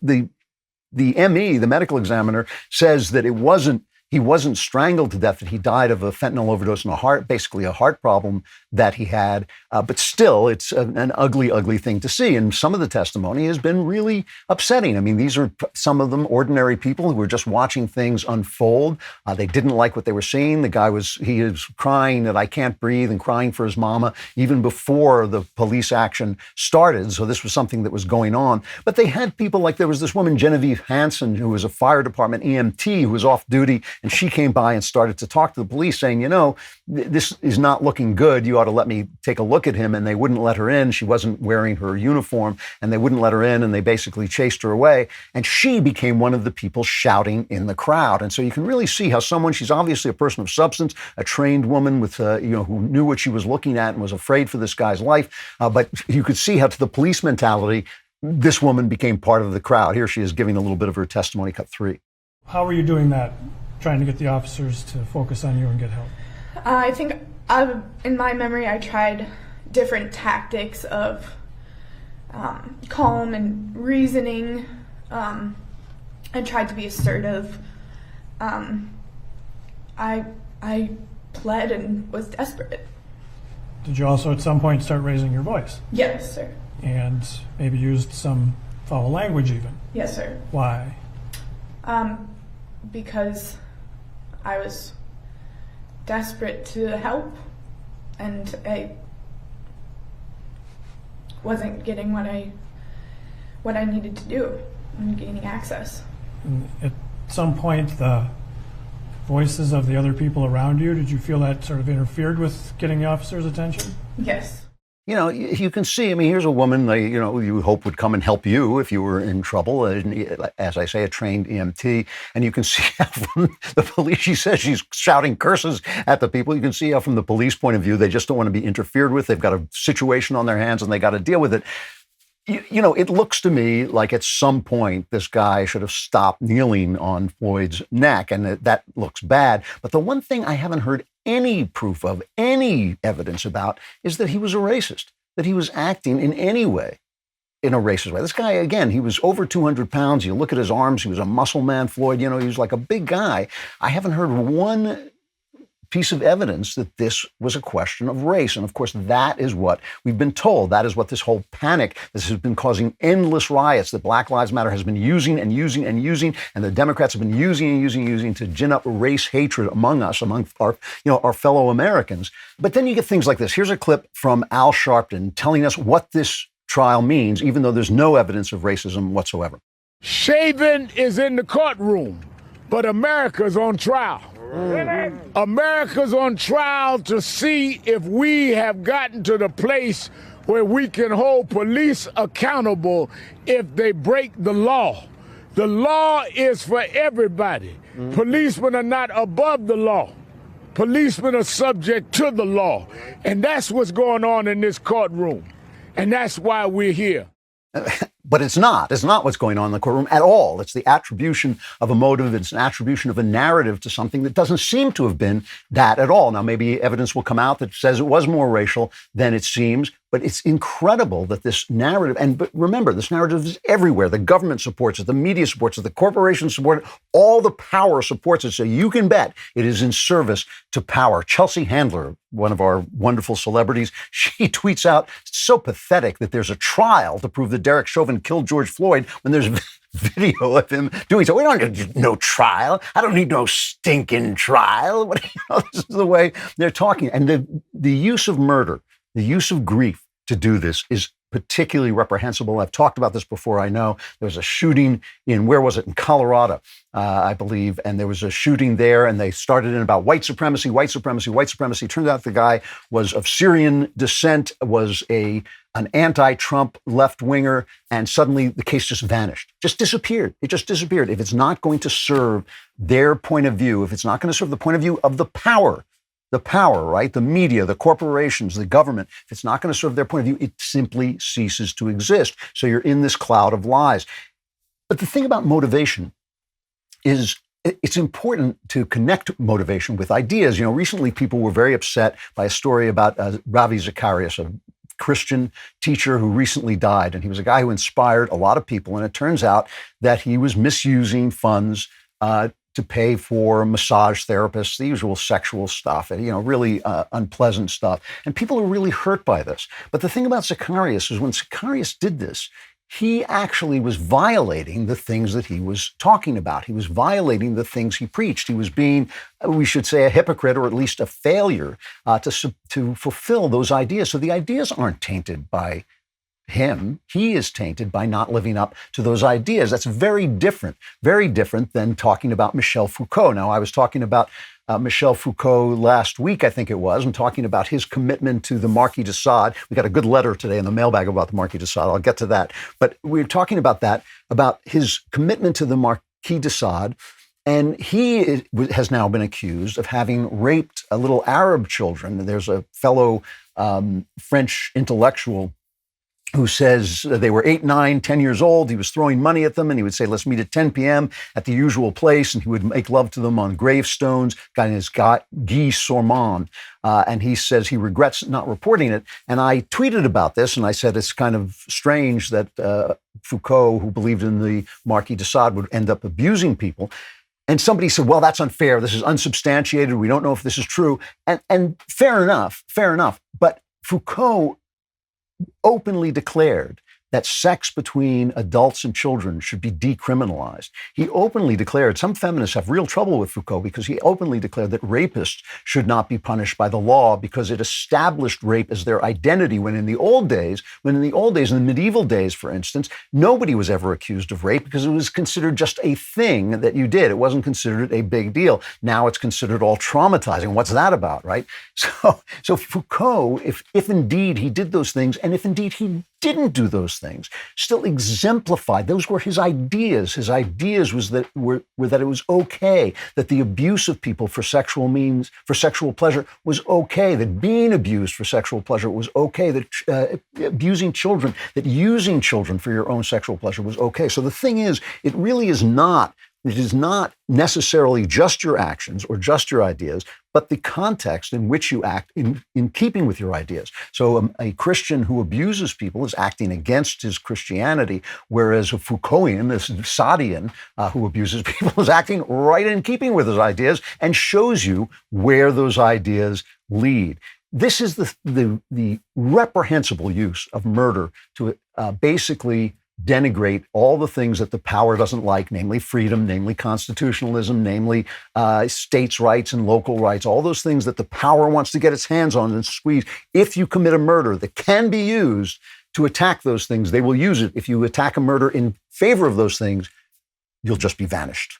the ME, the medical examiner, says that he wasn't strangled to death, that he died of a fentanyl overdose and basically a heart problem that he had. But still, it's an ugly, ugly thing to see. And some of the testimony has been really upsetting. I mean, these are some of them ordinary people who were just watching things unfold. They didn't like what they were seeing. The guy was crying that I can't breathe and crying for his mama even before the police action started. So this was something that was going on. But they had people like, there was this woman, Genevieve Hansen, who was a fire department EMT who was off duty. And she came by and started to talk to the police saying, this is not looking good. You ought to let me take a look at him. And they wouldn't let her in. She wasn't wearing her uniform, and they wouldn't let her in, and they basically chased her away. And she became one of the people shouting in the crowd. And so you can really see how she's obviously a person of substance, a trained woman with, who knew what she was looking at and was afraid for this guy's life. But you could see how to the police mentality, this woman became part of the crowd. Here she is giving a little bit of her testimony, cut 3. How were you doing that? Trying to get the officers to focus on you and get help? I think in my memory, I tried different tactics of calm and reasoning. I tried to be assertive. I pled and was desperate. Did you also at some point start raising your voice? Yes, sir. And maybe used some foul language even? Yes, sir. Why? Because I was desperate to help, and I wasn't getting what I needed to do and gaining access. And at some point, the voices of the other people around you, did you feel that sort of interfered with getting the officer's attention? Yes. You can see, I mean, here's a woman, you hope would come and help you if you were in trouble. As I say, a trained EMT. And you can see how from the police, she says she's shouting curses at the people. You can see how from the police point of view, they just don't want to be interfered with. They've got a situation on their hands and they got to deal with it. It looks to me like at some point this guy should have stopped kneeling on Floyd's neck, and that looks bad. But the one thing I haven't heard any proof of, any evidence about, is that he was a racist, that he was acting in any way in a racist way. This guy, again, he was over 200 pounds. You look at his arms, he was a muscle man, Floyd, he was like a big guy. I haven't heard one piece of evidence that this was a question of race. And of course, that is what we've been told. That is what this whole panic, this has been causing endless riots that Black Lives Matter has been using and using and using, and the Democrats have been using and using and using to gin up race hatred among us, among our fellow Americans. But then you get things like this. Here's a clip from Al Sharpton telling us what this trial means, even though there's no evidence of racism whatsoever. Chauvin is in the courtroom, but America's on trial. America's on trial to see if we have gotten to the place where we can hold police accountable if they break the law. The law is for everybody. Policemen are not above the law. Policemen are subject to the law. And that's what's going on in this courtroom. And that's why we're here. But it's not. It's not what's going on in the courtroom at all. It's the attribution of a motive. It's an attribution of a narrative to something that doesn't seem to have been that at all. Now, maybe evidence will come out that says it was more racial than it seems, But it's incredible that this narrative, but remember, this narrative is everywhere. The government supports it, the media supports it, the corporations support it, all the power supports it. So you can bet it is in service to power. Chelsea Handler, one of our wonderful celebrities, she tweets out, it's so pathetic that there's a trial to prove that Derek Chauvin killed George Floyd when there's video of him doing so. We don't need no trial. I don't need no stinking trial. This is the way they're talking. And the use of murder, the use of grief to do this is particularly reprehensible. I've talked about this before. I know there was a shooting in, where was it? In Colorado, I believe. And there was a shooting there, and they started in about white supremacy, white supremacy, white supremacy. Turned out the guy was of Syrian descent, was an anti-Trump left-winger, and suddenly the case just vanished, just disappeared. It just disappeared. If it's not going to serve their point of view, if it's not going to serve the point of view of the power, right? The media, the corporations, the government, if it's not going to serve their point of view, it simply ceases to exist. So you're in this cloud of lies. But the thing about motivation is it's important to connect motivation with ideas. You know, recently people were very upset by a story about Ravi Zacharias, a Christian teacher who recently died. And he was a guy who inspired a lot of people. And it turns out that he was misusing funds to pay for massage therapists, the usual sexual stuff, and, really unpleasant stuff. And people are really hurt by this. But the thing about Zacharias is when Zacharias did this, he actually was violating the things that he was talking about. He was violating the things he preached. He was being, we should say, a hypocrite, or at least a failure to fulfill those ideas. So the ideas aren't tainted by him. He is tainted by not living up to those ideas. That's very different than talking about Michel Foucault. Now, I was talking about Michel Foucault last week, I think it was, and talking about his commitment to the Marquis de Sade. We got a good letter today in the mailbag about the Marquis de Sade. I'll get to that. But we were talking about that, about his commitment to the Marquis de Sade. And he has now been accused of having raped little Arab children. There's a fellow French intellectual who says they were 8, 9, 10 years old. He was throwing money at them, and he would say, let's meet at 10 p.m. at the usual place, and he would make love to them on gravestones. A guy named Guy Sormand, and he says he regrets not reporting it. And I tweeted about this, and I said it's kind of strange that Foucault, who believed in the Marquis de Sade, would end up abusing people. And somebody said, well, that's unfair. This is unsubstantiated. We don't know if this is true. And fair enough. But Foucault openly declared that sex between adults and children should be decriminalized. He openly declared, some feminists have real trouble with Foucault because he openly declared that rapists should not be punished by the law because it established rape as their identity, when in the old days, in the medieval days, for instance, nobody was ever accused of rape because it was considered just a thing that you did. It wasn't considered a big deal. Now it's considered all traumatizing. What's that about, right? So Foucault, if indeed he did those things, and if indeed he didn't do those things, still exemplified. Those were his ideas. His ideas were that it was okay, that the abuse of people for sexual pleasure was okay, that being abused for sexual pleasure was okay, that abusing children, that using children for your own sexual pleasure was okay. So the thing is, it is not necessarily just your actions or just your ideas, but the context in which you act in keeping with your ideas. So a Christian who abuses people is acting against his Christianity, whereas a Foucaultian, this Sadian who abuses people, is acting right in keeping with his ideas and shows you where those ideas lead. This is the reprehensible use of murder to basically denigrate all the things that the power doesn't like, namely freedom, namely constitutionalism, namely states' rights and local rights, all those things that the power wants to get its hands on and squeeze. If you commit a murder that can be used to attack those things, they will use it. If you attack a murder in favor of those things, you'll just be vanished.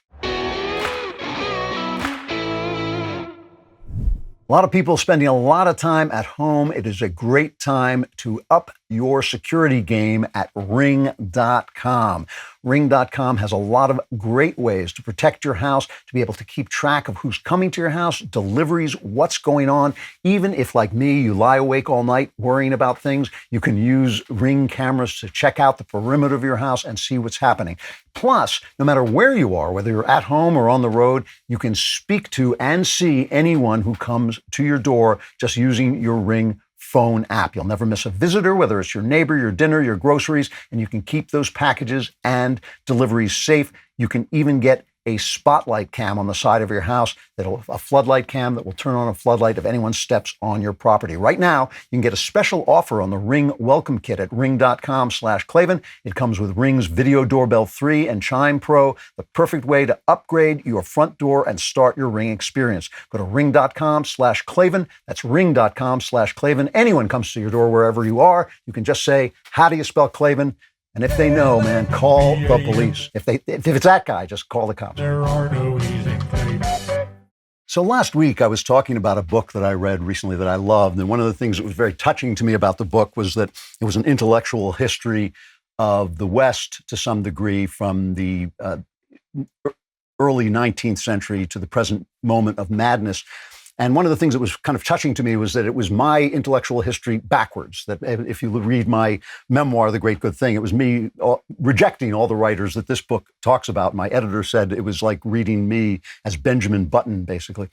A lot of people spending a lot of time at home. It is a great time to up your security game at Ring.com. Ring.com has a lot of great ways to protect your house, to be able to keep track of who's coming to your house, deliveries, what's going on. Even if, like me, you lie awake all night worrying about things, you can use Ring cameras to check out the perimeter of your house and see what's happening. Plus, no matter where you are, whether you're at home or on the road, you can speak to and see anyone who comes to your door just using your Ring phone app. You'll never miss a visitor, whether it's your neighbor, your dinner, your groceries, and you can keep those packages and deliveries safe. You can even get a spotlight cam on the side of your house, a floodlight cam that will turn on a floodlight if anyone steps on your property. Right now, you can get a special offer on the Ring Welcome Kit at ring.com/Klavan. It comes with Ring's Video Doorbell 3 and Chime Pro, the perfect way to upgrade your front door and start your Ring experience. Go to ring.com/Klavan. That's ring.com/Klavan. Anyone comes to your door wherever you are, you can just say, how do you spell Klavan? And if they know, man, call the police. If it's that guy, just call the cops. There are no easy things. So last week, I was talking about a book that I read recently that I loved. And one of the things that was very touching to me about the book was that it was an intellectual history of the West to some degree, from the early 19th century to the present moment of madness. And one of the things that was kind of touching to me was that it was my intellectual history backwards. That if you read my memoir, The Great Good Thing, it was me rejecting all the writers that this book talks about. My editor said it was like reading me as Benjamin Button, basically.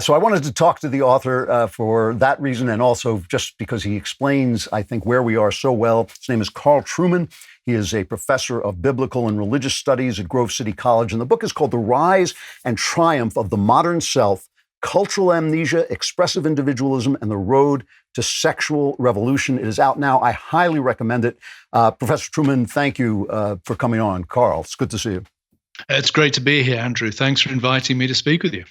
So I wanted to talk to the author for that reason, and also just because he explains, I think, where we are so well. His name is Carl Trueman. He is a professor of biblical and religious studies at Grove City College. And the book is called The Rise and Triumph of the Modern Self: Cultural Amnesia, Expressive Individualism, and the Road to Sexual Revolution. It is out now. I highly recommend it. Professor Trueman, thank you for coming on. Carl, it's good to see you. It's great to be here, Andrew. Thanks for inviting me to speak with you.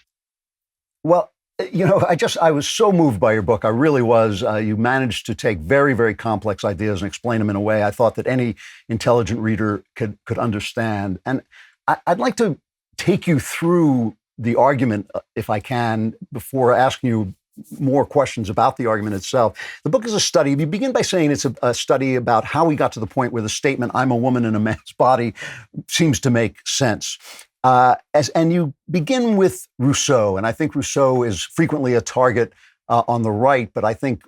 Well, you know, I was so moved by your book. I really was. You managed to take very, very complex ideas and explain them in a way I thought that any intelligent reader could understand. And I'd like to take you through the argument, if I can, before asking you more questions about the argument itself. The book is a study. You begin by saying it's a study about how we got to the point where the statement, "I'm a woman in a man's body," seems to make sense. And you begin with Rousseau, and I think Rousseau is frequently a target on the right, but I think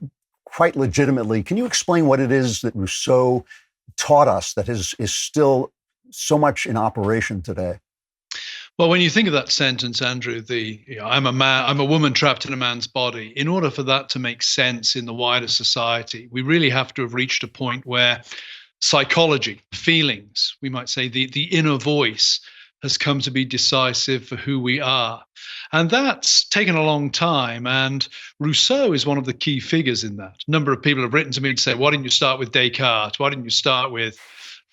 quite legitimately. Can you explain what it is that Rousseau taught us that is still so much in operation today? Well, when you think of that sentence, Andrew, I'm a woman trapped in a man's body. In order for that to make sense in the wider society, we really have to have reached a point where psychology, feelings, we might say the inner voice, has come to be decisive for who we are. And that's taken a long time. And Rousseau is one of the key figures in that. A number of people have written to me and say, why didn't you start with Descartes? Why didn't you start with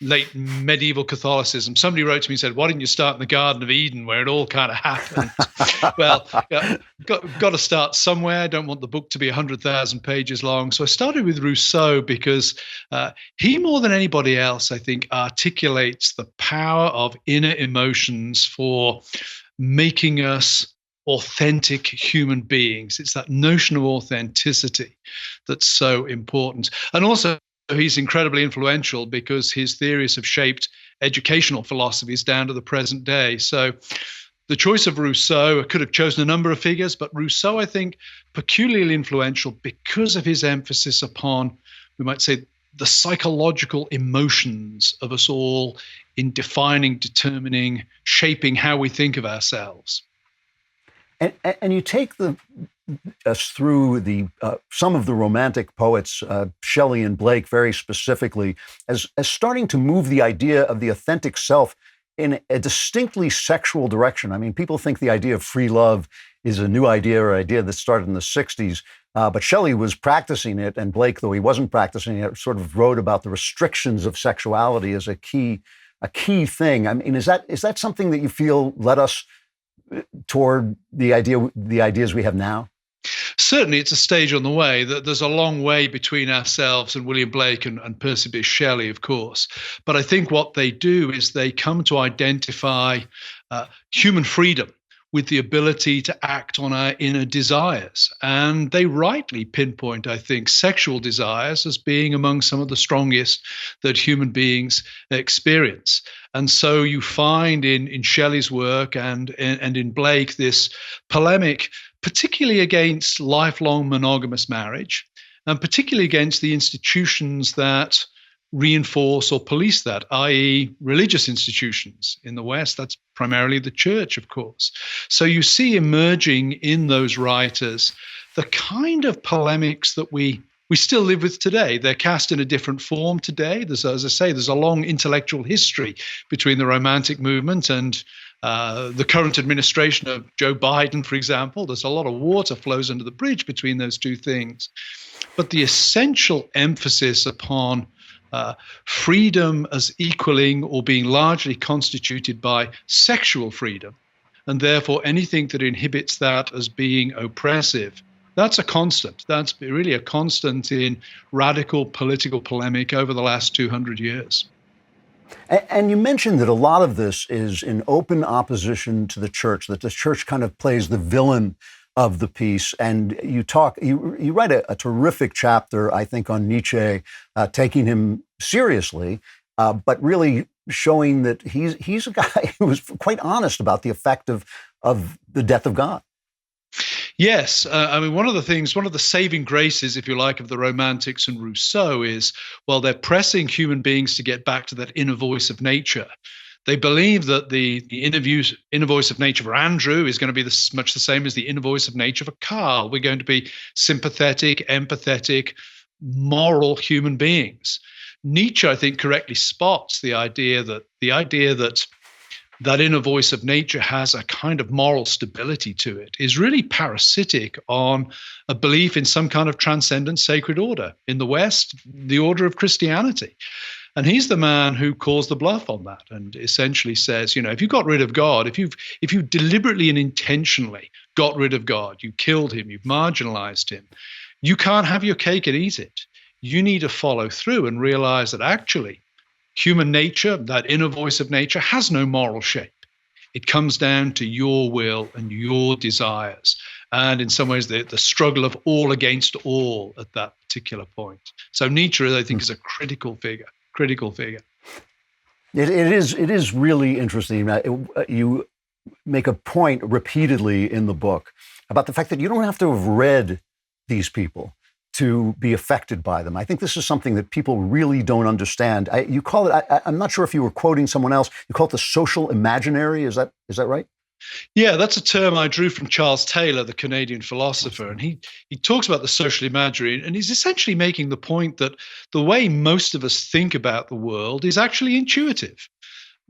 late medieval Catholicism? Somebody wrote to me and said, why didn't you start in the Garden of Eden, where it all kind of happened? Well, got to start somewhere. I don't want the book to be 100,000 pages long. So I started with Rousseau because he, more than anybody else, I think, articulates the power of inner emotions for making us authentic human beings. It's that notion of authenticity that's so important. And also, he's incredibly influential because his theories have shaped educational philosophies down to the present day. So the choice of Rousseau, I could have chosen a number of figures, but Rousseau, I think, peculiarly influential because of his emphasis upon, we might say, the psychological emotions of us all in defining, determining, shaping how we think of ourselves. And you take us through some of the Romantic poets, Shelley and Blake very specifically, as starting to move the idea of the authentic self in a distinctly sexual direction. I mean, people think the idea of free love is a new idea or idea that started in the 60s, but Shelley was practicing it, and Blake, though he wasn't practicing it, sort of wrote about the restrictions of sexuality as a key thing. I mean, is that something that you feel led us toward the ideas we have now? Certainly, it's a stage on the way. That there's a long way between ourselves and William Blake and Percy Bysshe Shelley, of course. But I think what they do is they come to identify human freedom with the ability to act on our inner desires. And they rightly pinpoint, I think, sexual desires as being among some of the strongest that human beings experience. And so you find in Shelley's work and in Blake this polemic, particularly against lifelong monogamous marriage, and particularly against the institutions that reinforce or police that, i.e. religious institutions in the West. That's primarily the church, of course. So you see emerging in those writers the kind of polemics that we we still live with today. They're cast in a different form today. As I say, there's a long intellectual history between the Romantic movement and the current administration of Joe Biden, for example. There's a lot of water flows under the bridge between those two things. But the essential emphasis upon freedom as equaling or being largely constituted by sexual freedom, and therefore anything that inhibits that as being oppressive, that's a constant. That's really a constant in radical political polemic over the last 200 years. And you mentioned that a lot of this is in open opposition to the church, that the church kind of plays the villain of the piece. And you write a terrific chapter, I think, on Nietzsche, taking him seriously, but really showing that he's a guy who was quite honest about the effect of the death of God. Yes. I mean, one of the saving graces, if you like, of the Romantics and Rousseau is, well, they're pressing human beings to get back to that inner voice of nature. They believe that the inner voice of nature for Andrew is going to be much the same as the inner voice of nature for Carl. We're going to be sympathetic, empathetic, moral human beings. Nietzsche, I think, correctly spots the idea that that inner voice of nature has a kind of moral stability to it, is really parasitic on a belief in some kind of transcendent sacred order. In the West, the order of Christianity. And he's the man who calls the bluff on that and essentially says, if you got rid of God, if you deliberately and intentionally got rid of God, you killed him, you've marginalized him, you can't have your cake and eat it. You need to follow through and realize that actually human nature, that inner voice of nature, has no moral shape. It comes down to your will and your desires. And in some ways, the struggle of all against all at that particular point. So Nietzsche, I think, is a critical figure. It is really interesting. You make a point repeatedly in the book about the fact that you don't have to have read these people to be affected by them. I think this is something that people really don't understand. You call it, I'm not sure if you were quoting someone else, you call it the social imaginary. Is that right? Yeah, that's a term I drew from Charles Taylor, the Canadian philosopher. And he talks about the social imaginary, and he's essentially making the point that the way most of us think about the world is actually intuitive.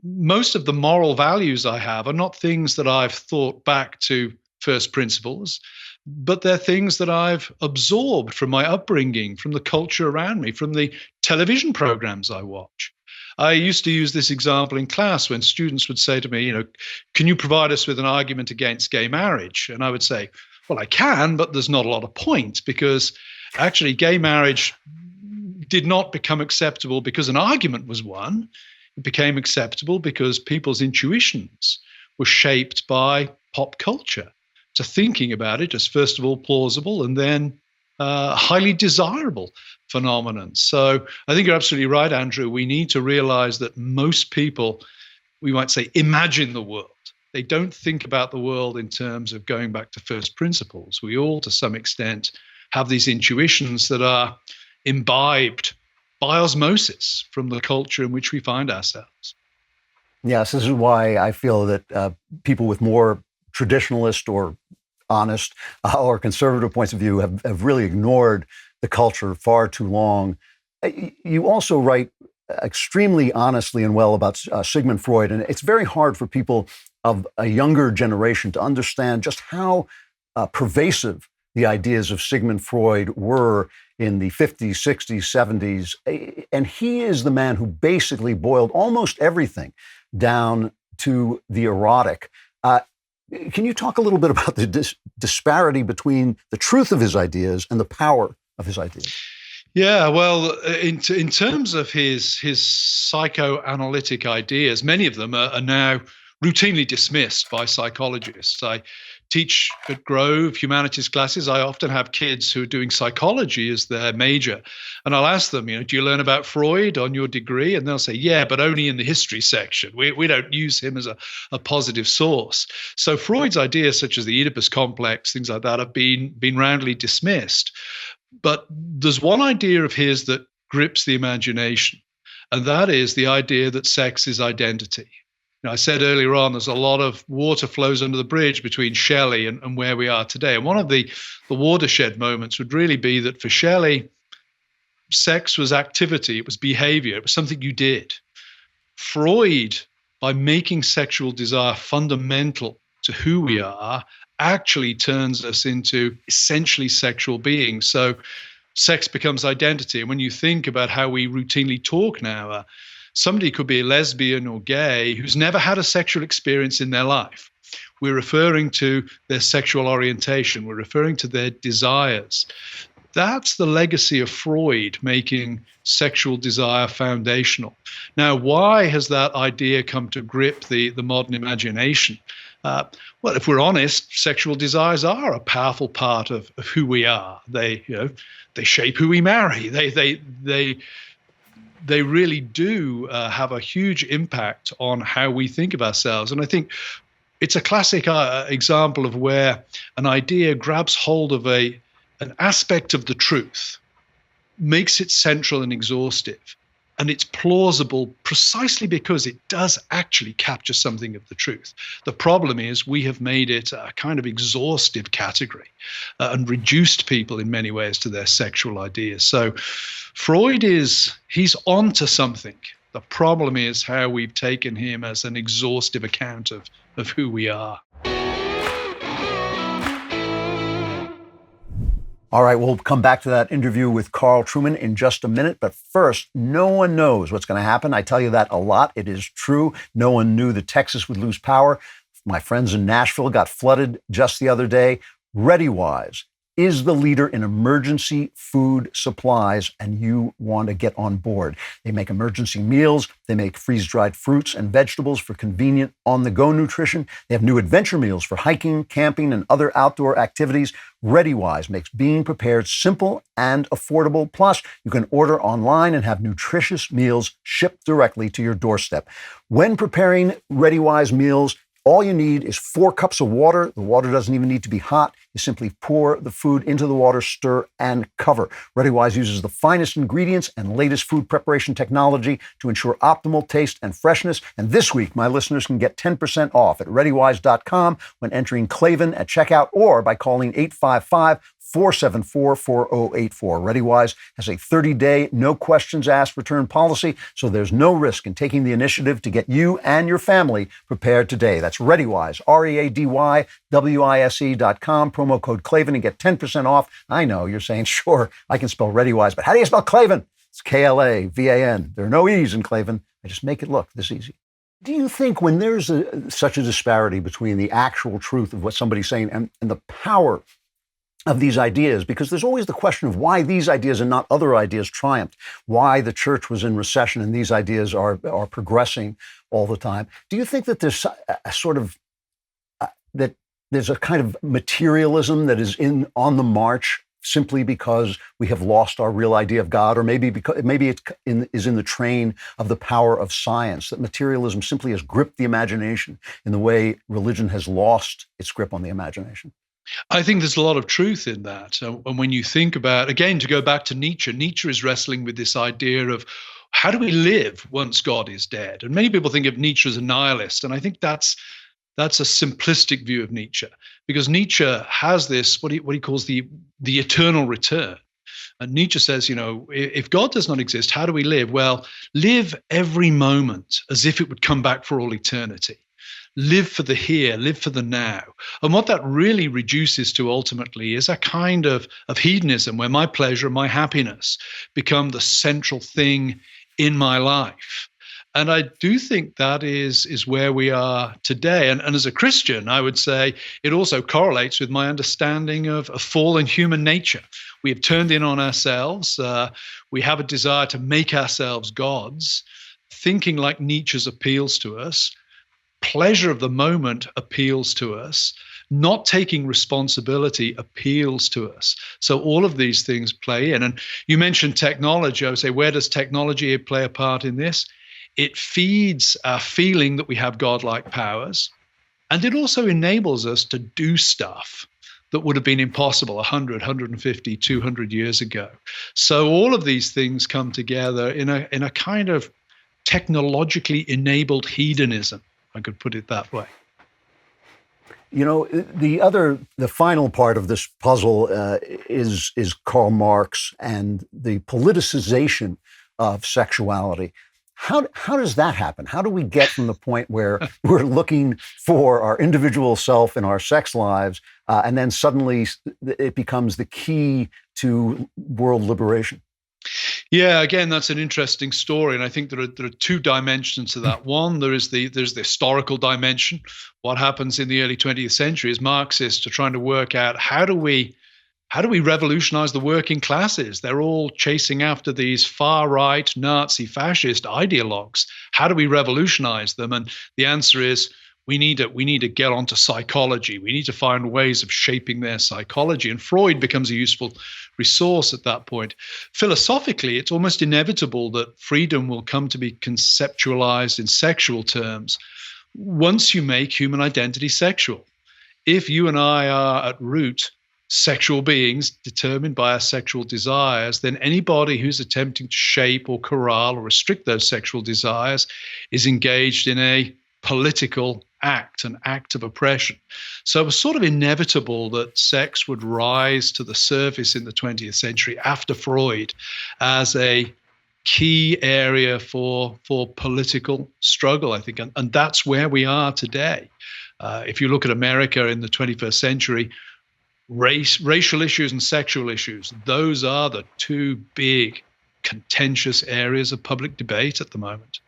Most of the moral values I have are not things that I've thought back to first principles, but they're things that I've absorbed from my upbringing, from the culture around me, from the television programs I watch. I used to use this example in class when students would say to me, can you provide us with an argument against gay marriage? And I would say, well, I can, but there's not a lot of point, because actually gay marriage did not become acceptable because an argument was won. It became acceptable because people's intuitions were shaped by pop culture. To thinking about it as, first of all, plausible and then highly desirable phenomenon. So I think you're absolutely right, Andrew. We need to realize that most people, we might say, imagine the world. They don't think about the world in terms of going back to first principles. We all, to some extent, have these intuitions that are imbibed by osmosis from the culture in which we find ourselves. Yes, this is why I feel that people with more traditionalist or honest or conservative points of view have really ignored the culture far too long. You also write extremely honestly and well about Sigmund Freud, and it's very hard for people of a younger generation to understand just how pervasive the ideas of Sigmund Freud were in the 50s, 60s, 70s. And he is the man who basically boiled almost everything down to the erotic. Can you talk a little bit about the disparity between the truth of his ideas and the power of his ideas? Yeah, well, in terms of his psychoanalytic ideas, many of them are now routinely dismissed by psychologists. I teach at Grove humanities classes. I often have kids who are doing psychology as their major. And I'll ask them, do you learn about Freud on your degree? And they'll say, yeah, but only in the history section. We don't use him as a positive source. So Freud's ideas, such as the Oedipus complex, things like that, have been roundly dismissed. But there's one idea of his that grips the imagination, and that is the idea that sex is identity. I said earlier on, there's a lot of water flows under the bridge between Shelley and where we are today. And one of the watershed moments would really be that for Shelley, sex was activity, it was behavior, it was something you did. Freud, by making sexual desire fundamental to who we are, actually turns us into essentially sexual beings. So sex becomes identity. And when you think about how we routinely talk now, somebody could be a lesbian or gay who's never had a sexual experience in their life. We're referring to their sexual orientation. We're referring to their desires. That's the legacy of Freud, making sexual desire foundational. Now, why has that idea come to grip the modern imagination? Well, if we're honest, sexual desires are a powerful part of who we are. They shape who we marry. They really do have a huge impact on how we think of ourselves. And I think it's a classic example of where an idea grabs hold of an aspect of the truth, makes it central and exhaustive, and it's plausible precisely because it does actually capture something of the truth. The problem is we have made it a kind of exhaustive category and reduced people in many ways to their sexual ideas. So Freud he's onto something. The problem is how we've taken him as an exhaustive account of who we are. All right, we'll come back to that interview with Carl Trueman in just a minute. But first, no one knows what's going to happen. I tell you that a lot. It is true. No one knew that Texas would lose power. My friends in Nashville got flooded just the other day. ReadyWise is the leader in emergency food supplies, and you want to get on board. They make emergency meals. They make freeze-dried fruits and vegetables for convenient on-the-go nutrition. They have new adventure meals for hiking, camping, and other outdoor activities. ReadyWise makes being prepared simple and affordable. Plus, you can order online and have nutritious meals shipped directly to your doorstep. When preparing ReadyWise meals, all you need is 4 cups of water. The water doesn't even need to be hot. You simply pour the food into the water, stir, and cover. ReadyWise uses the finest ingredients and latest food preparation technology to ensure optimal taste and freshness. And this week, my listeners can get 10% off at ReadyWise.com when entering Klavan at checkout or by calling 855-474-4084. ReadyWise has a 30-day, no questions asked return policy, so there's no risk in taking the initiative to get you and your family prepared today. That's ReadyWise, ReadyWise.com, promo code Klavan, and get 10% off. I know you're saying, sure, I can spell ReadyWise, but how do you spell Klavan? It's Klavan. There are no E's in Klavan. I just make it look this easy. Do you think when there's such a disparity between the actual truth of what somebody's saying and the power of these ideas, because there's always the question of why these ideas and not other ideas triumphed, why the church was in recession and these ideas are progressing all the time. Do you think that there's a sort of, that there's a kind of materialism that is on the march simply because we have lost our real idea of God, or maybe it is in the train of the power of science, that materialism simply has gripped the imagination in the way religion has lost its grip on the imagination? I think there's a lot of truth in that. And when you think about, again, to go back to Nietzsche is wrestling with this idea of how do we live once God is dead? And many people think of Nietzsche as a nihilist. And I think that's a simplistic view of Nietzsche, because Nietzsche has this, what he calls the eternal return. And Nietzsche says, if God does not exist, how do we live? Well, live every moment as if it would come back for all eternity. Live for the here, live for the now. And what that really reduces to ultimately is a kind of hedonism where my pleasure, my happiness become the central thing in my life. And I do think that is where we are today. And as a Christian, I would say it also correlates with my understanding of fallen human nature. We have turned in on ourselves. We have a desire to make ourselves gods. Thinking like Nietzsche's appeals to us. Pleasure of the moment appeals to us. Not taking responsibility appeals to us. So all of these things play in. And you mentioned technology. I would say, where does technology play a part in this? It feeds our feeling that we have godlike powers. And it also enables us to do stuff that would have been impossible 100, 150, 200 years ago. So all of these things come together in a kind of technologically enabled hedonism. I could put it that way. You know, the final part of this puzzle is Karl Marx and the politicization of sexuality. How does that happen? How do we get from the point where we're looking for our individual self in our sex lives, and then suddenly it becomes the key to world liberation? Yeah, again, that's an interesting story, and I think there are two dimensions to that. One, there's the historical dimension. What happens in the early 20th century is Marxists are trying to work out how do we revolutionize the working classes? They're all chasing after these far-right Nazi fascist ideologues. How do we revolutionize them? And the answer is we need to get onto psychology. We need to find ways of shaping their psychology. And Freud becomes a useful resource at that point. Philosophically, it's almost inevitable that freedom will come to be conceptualized in sexual terms once you make human identity sexual. If you and I are at root sexual beings determined by our sexual desires, then anybody who's attempting to shape or corral or restrict those sexual desires is engaged in a political act, an act of oppression. So it was sort of inevitable that sex would rise to the surface in the 20th century after Freud as a key area for political struggle, I think. And that's where we are today. If you look at America in the 21st century, racial issues and sexual issues, those are the two big contentious areas of public debate at the moment.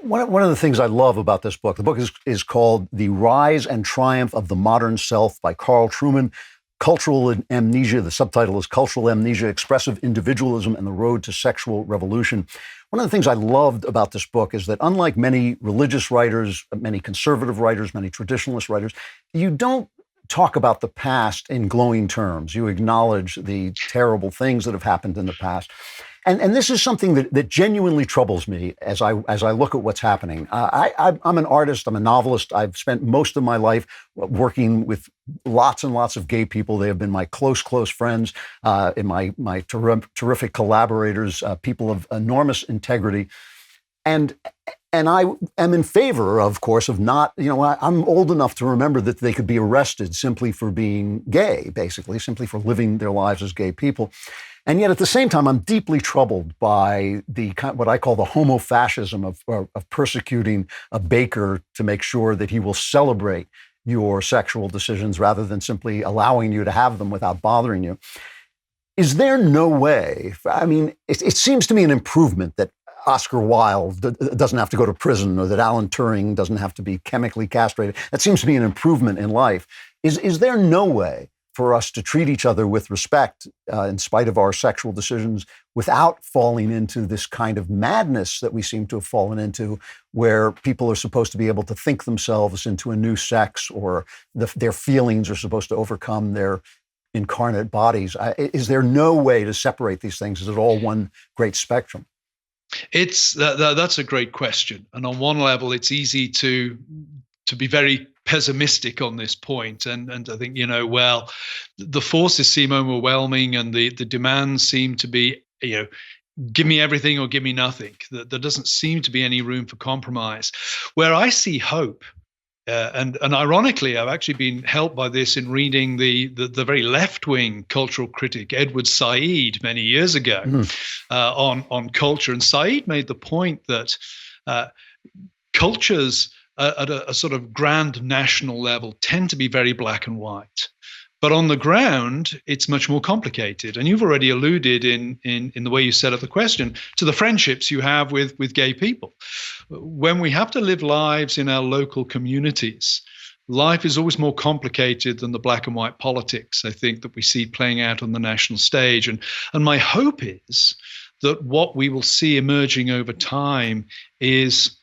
One of the things I love about this book, the book is called The Rise and Triumph of the Modern Self by Carl Trueman, Cultural Amnesia. The subtitle is Cultural Amnesia, Expressive Individualism and the Road to Sexual Revolution. One of the things I loved about this book is that unlike many religious writers, many conservative writers, many traditionalist writers, you don't talk about the past in glowing terms. You acknowledge the terrible things that have happened in the past. And this is something that genuinely troubles me as I look at what's happening. I'm an artist. I'm a novelist. I've spent most of my life working with lots and lots of gay people. They have been my close friends, and my terrific collaborators, people of enormous integrity. And I am in favor, of course, of not, I'm old enough to remember that they could be arrested simply for being gay, basically, simply for living their lives as gay people. And yet at the same time, I'm deeply troubled by what I call the homo-fascism of persecuting a baker to make sure that he will celebrate your sexual decisions rather than simply allowing you to have them without bothering you. Is there no way, I mean, it seems to me an improvement that Oscar Wilde doesn't have to go to prison or that Alan Turing doesn't have to be chemically castrated. That seems to be an improvement in life. Is there no way for us to treat each other with respect in spite of our sexual decisions without falling into this kind of madness that we seem to have fallen into, where people are supposed to be able to think themselves into a new sex, or their feelings are supposed to overcome their incarnate bodies? Is there no way to separate these things? Is it all one great spectrum? That's a great question. And on one level, it's easy to be very pessimistic on this point. And I think, the forces seem overwhelming and the demands seem to be, give me everything or give me nothing. There doesn't seem to be any room for compromise. Where I see hope, and ironically, I've actually been helped by this in reading the very left-wing cultural critic Edward Said many years ago on culture. And Said made the point that cultures at a sort of grand national level tend to be very black and white. But on the ground, it's much more complicated. And you've already alluded in the way you set up the question to the friendships you have with gay people. When we have to live lives in our local communities, life is always more complicated than the black and white politics, I think, that we see playing out on the national stage. And my hope is that what we will see emerging over time is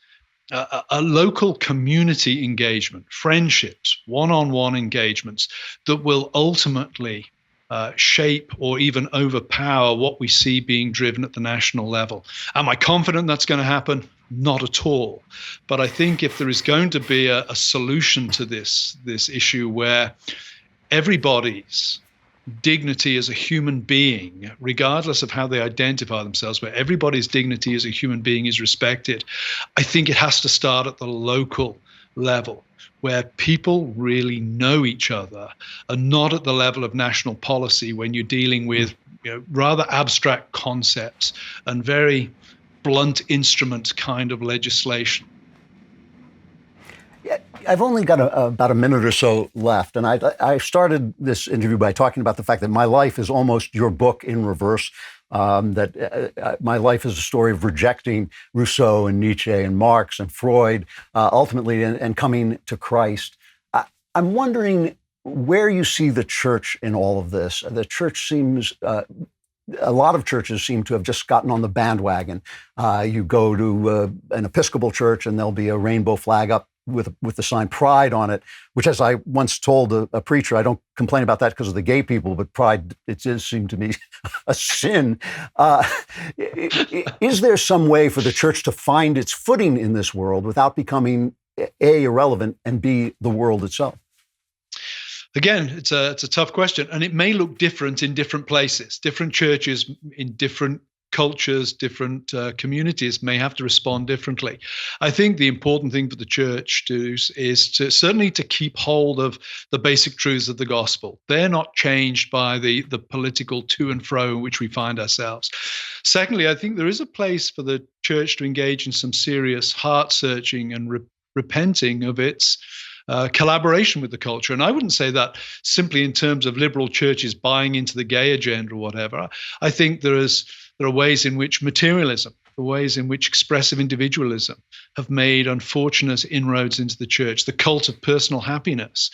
a local community engagement, friendships, one-on-one engagements that will ultimately shape or even overpower what we see being driven at the national level. Am I confident that's going to happen? Not at all. But I think if there is going to be a solution to this issue where everybody's dignity as a human being, regardless of how they identify themselves, where everybody's dignity as a human being is respected, I think it has to start at the local level. where people really know each other and not at the level of national policy when you're dealing with rather abstract concepts and very blunt instrument kind of legislation. I've only got about a minute or so left, and I started this interview by talking about the fact that my life is almost your book in reverse, that my life is a story of rejecting Rousseau and Nietzsche and Marx and Freud, ultimately, and coming to Christ. I'm wondering where you see the church in all of this. The church seems... a lot of churches seem to have just gotten on the bandwagon. You go to an Episcopal church and there'll be a rainbow flag up with the sign Pride on it, which, as I once told a preacher, I don't complain about that because of the gay people, but pride, it does seem to me a sin. Is there some way for the church to find its footing in this world without becoming A, irrelevant, and B, the world itself? Again, it's a tough question, and it may look different in different places. Different churches in different cultures, different communities may have to respond differently. I think the important thing for the church is to certainly to keep hold of the basic truths of the gospel. They're not changed by the political to and fro in which we find ourselves. Secondly, I think there is a place for the church to engage in some serious heart searching and repenting of its collaboration with the culture. And I wouldn't say that simply in terms of liberal churches buying into the gay agenda or whatever. I think there are ways in which materialism, the ways in which expressive individualism have made unfortunate inroads into the church, the cult of personal happiness.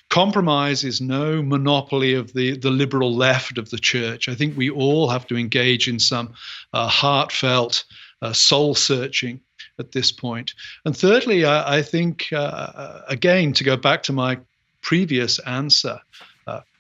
Compromise is no monopoly of the liberal left of the church. I think we all have to engage in some heartfelt soul-searching at this point. And thirdly, I think, again, to go back to my previous answer,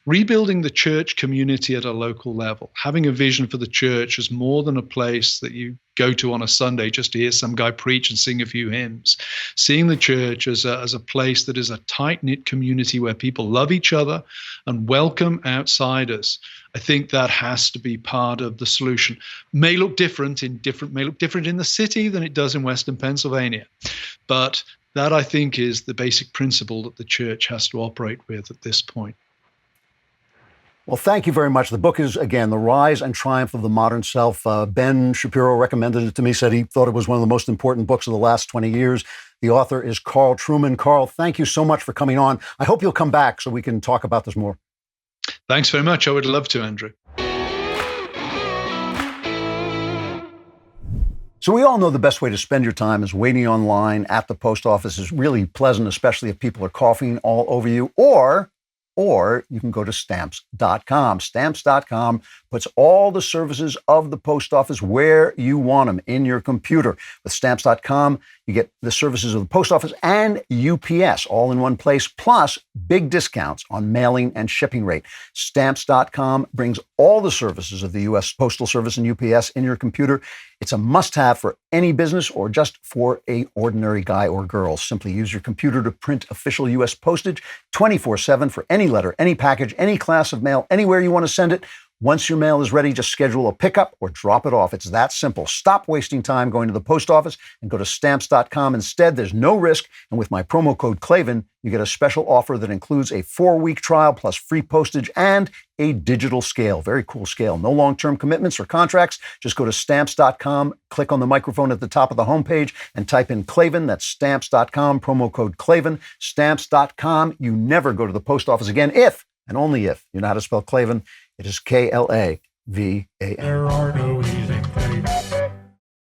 rebuilding the church community at a local level, having a vision for the church as more than a place that you go to on a Sunday just to hear some guy preach and sing a few hymns, seeing the church as a place that is a tight-knit community where people love each other and welcome outsiders. I think that has to be part of the solution. May look different in the city than it does in Western Pennsylvania, but that, I think, is the basic principle that the church has to operate with at this point. Well, thank you very much. The book is, again, The Rise and Triumph of the Modern Self. Ben Shapiro recommended it to me, said he thought it was one of the most important books of the last 20 years. The author is Carl Trueman. Carl, thank you so much for coming on. I hope you'll come back so we can talk about this more. Thanks very much. I would love to, Andrew. So we all know the best way to spend your time is waiting online at the post office. Is really pleasant, especially if people are coughing all over you, or you can go to Stamps.com. Stamps.com puts all the services of the post office where you want them, in your computer. With Stamps.com, you get the services of the post office and UPS all in one place, plus big discounts on mailing and shipping rate. Stamps.com brings all the services of the U.S. Postal Service and UPS in your computer. It's a must-have for any business or just for an ordinary guy or girl. Simply use your computer to print official U.S. postage 24/7 for any letter, any package, any class of mail, anywhere you want to send it. Once your mail is ready, just schedule a pickup or drop it off. It's that simple. Stop wasting time going to the post office and go to Stamps.com instead. There's no risk. And with my promo code Klavan, you get a special offer that includes a 4-week trial plus free postage and a digital scale. Very cool scale. No long-term commitments or contracts. Just go to Stamps.com, click on the microphone at the top of the homepage, and type in Klavan. That's Stamps.com, promo code Klavan. Stamps.com. You never go to the post office again if, and only if, you know how to spell Klavan. It is Klavan. There are no easy things.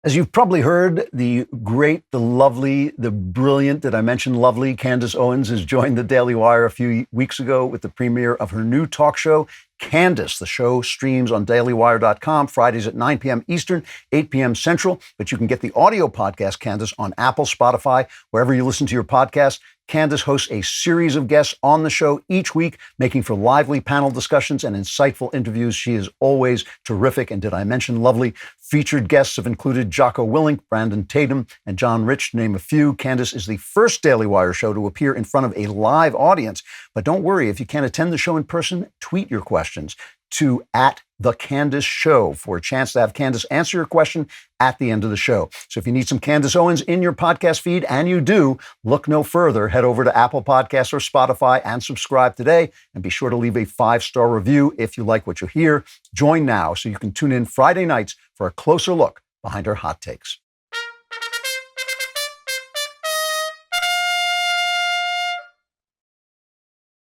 As you've probably heard, the great, the lovely, the brilliant, did I mention lovely, Candace Owens has joined the Daily Wire a few weeks ago with the premiere of her new talk show, Candace. The show streams on dailywire.com Fridays at 9 p.m. Eastern, 8 p.m. Central, but you can get the audio podcast, Candace, on Apple, Spotify, wherever you listen to your podcast. Candace hosts a series of guests on the show each week, making for lively panel discussions and insightful interviews. She is always terrific. And did I mention lovely? Featured guests have included Jocko Willink, Brandon Tatum, and John Rich, to name a few. Candace is the first Daily Wire show to appear in front of a live audience. But don't worry, if you can't attend the show in person, tweet your questions to The Candace Show, for a chance to have Candace answer your question at the end of the show. So if you need some Candace Owens in your podcast feed, and you do, look no further. Head over to Apple Podcasts or Spotify and subscribe today. And be sure to leave a 5-star review if you like what you hear. Join now so you can tune in Friday nights for a closer look behind her hot takes.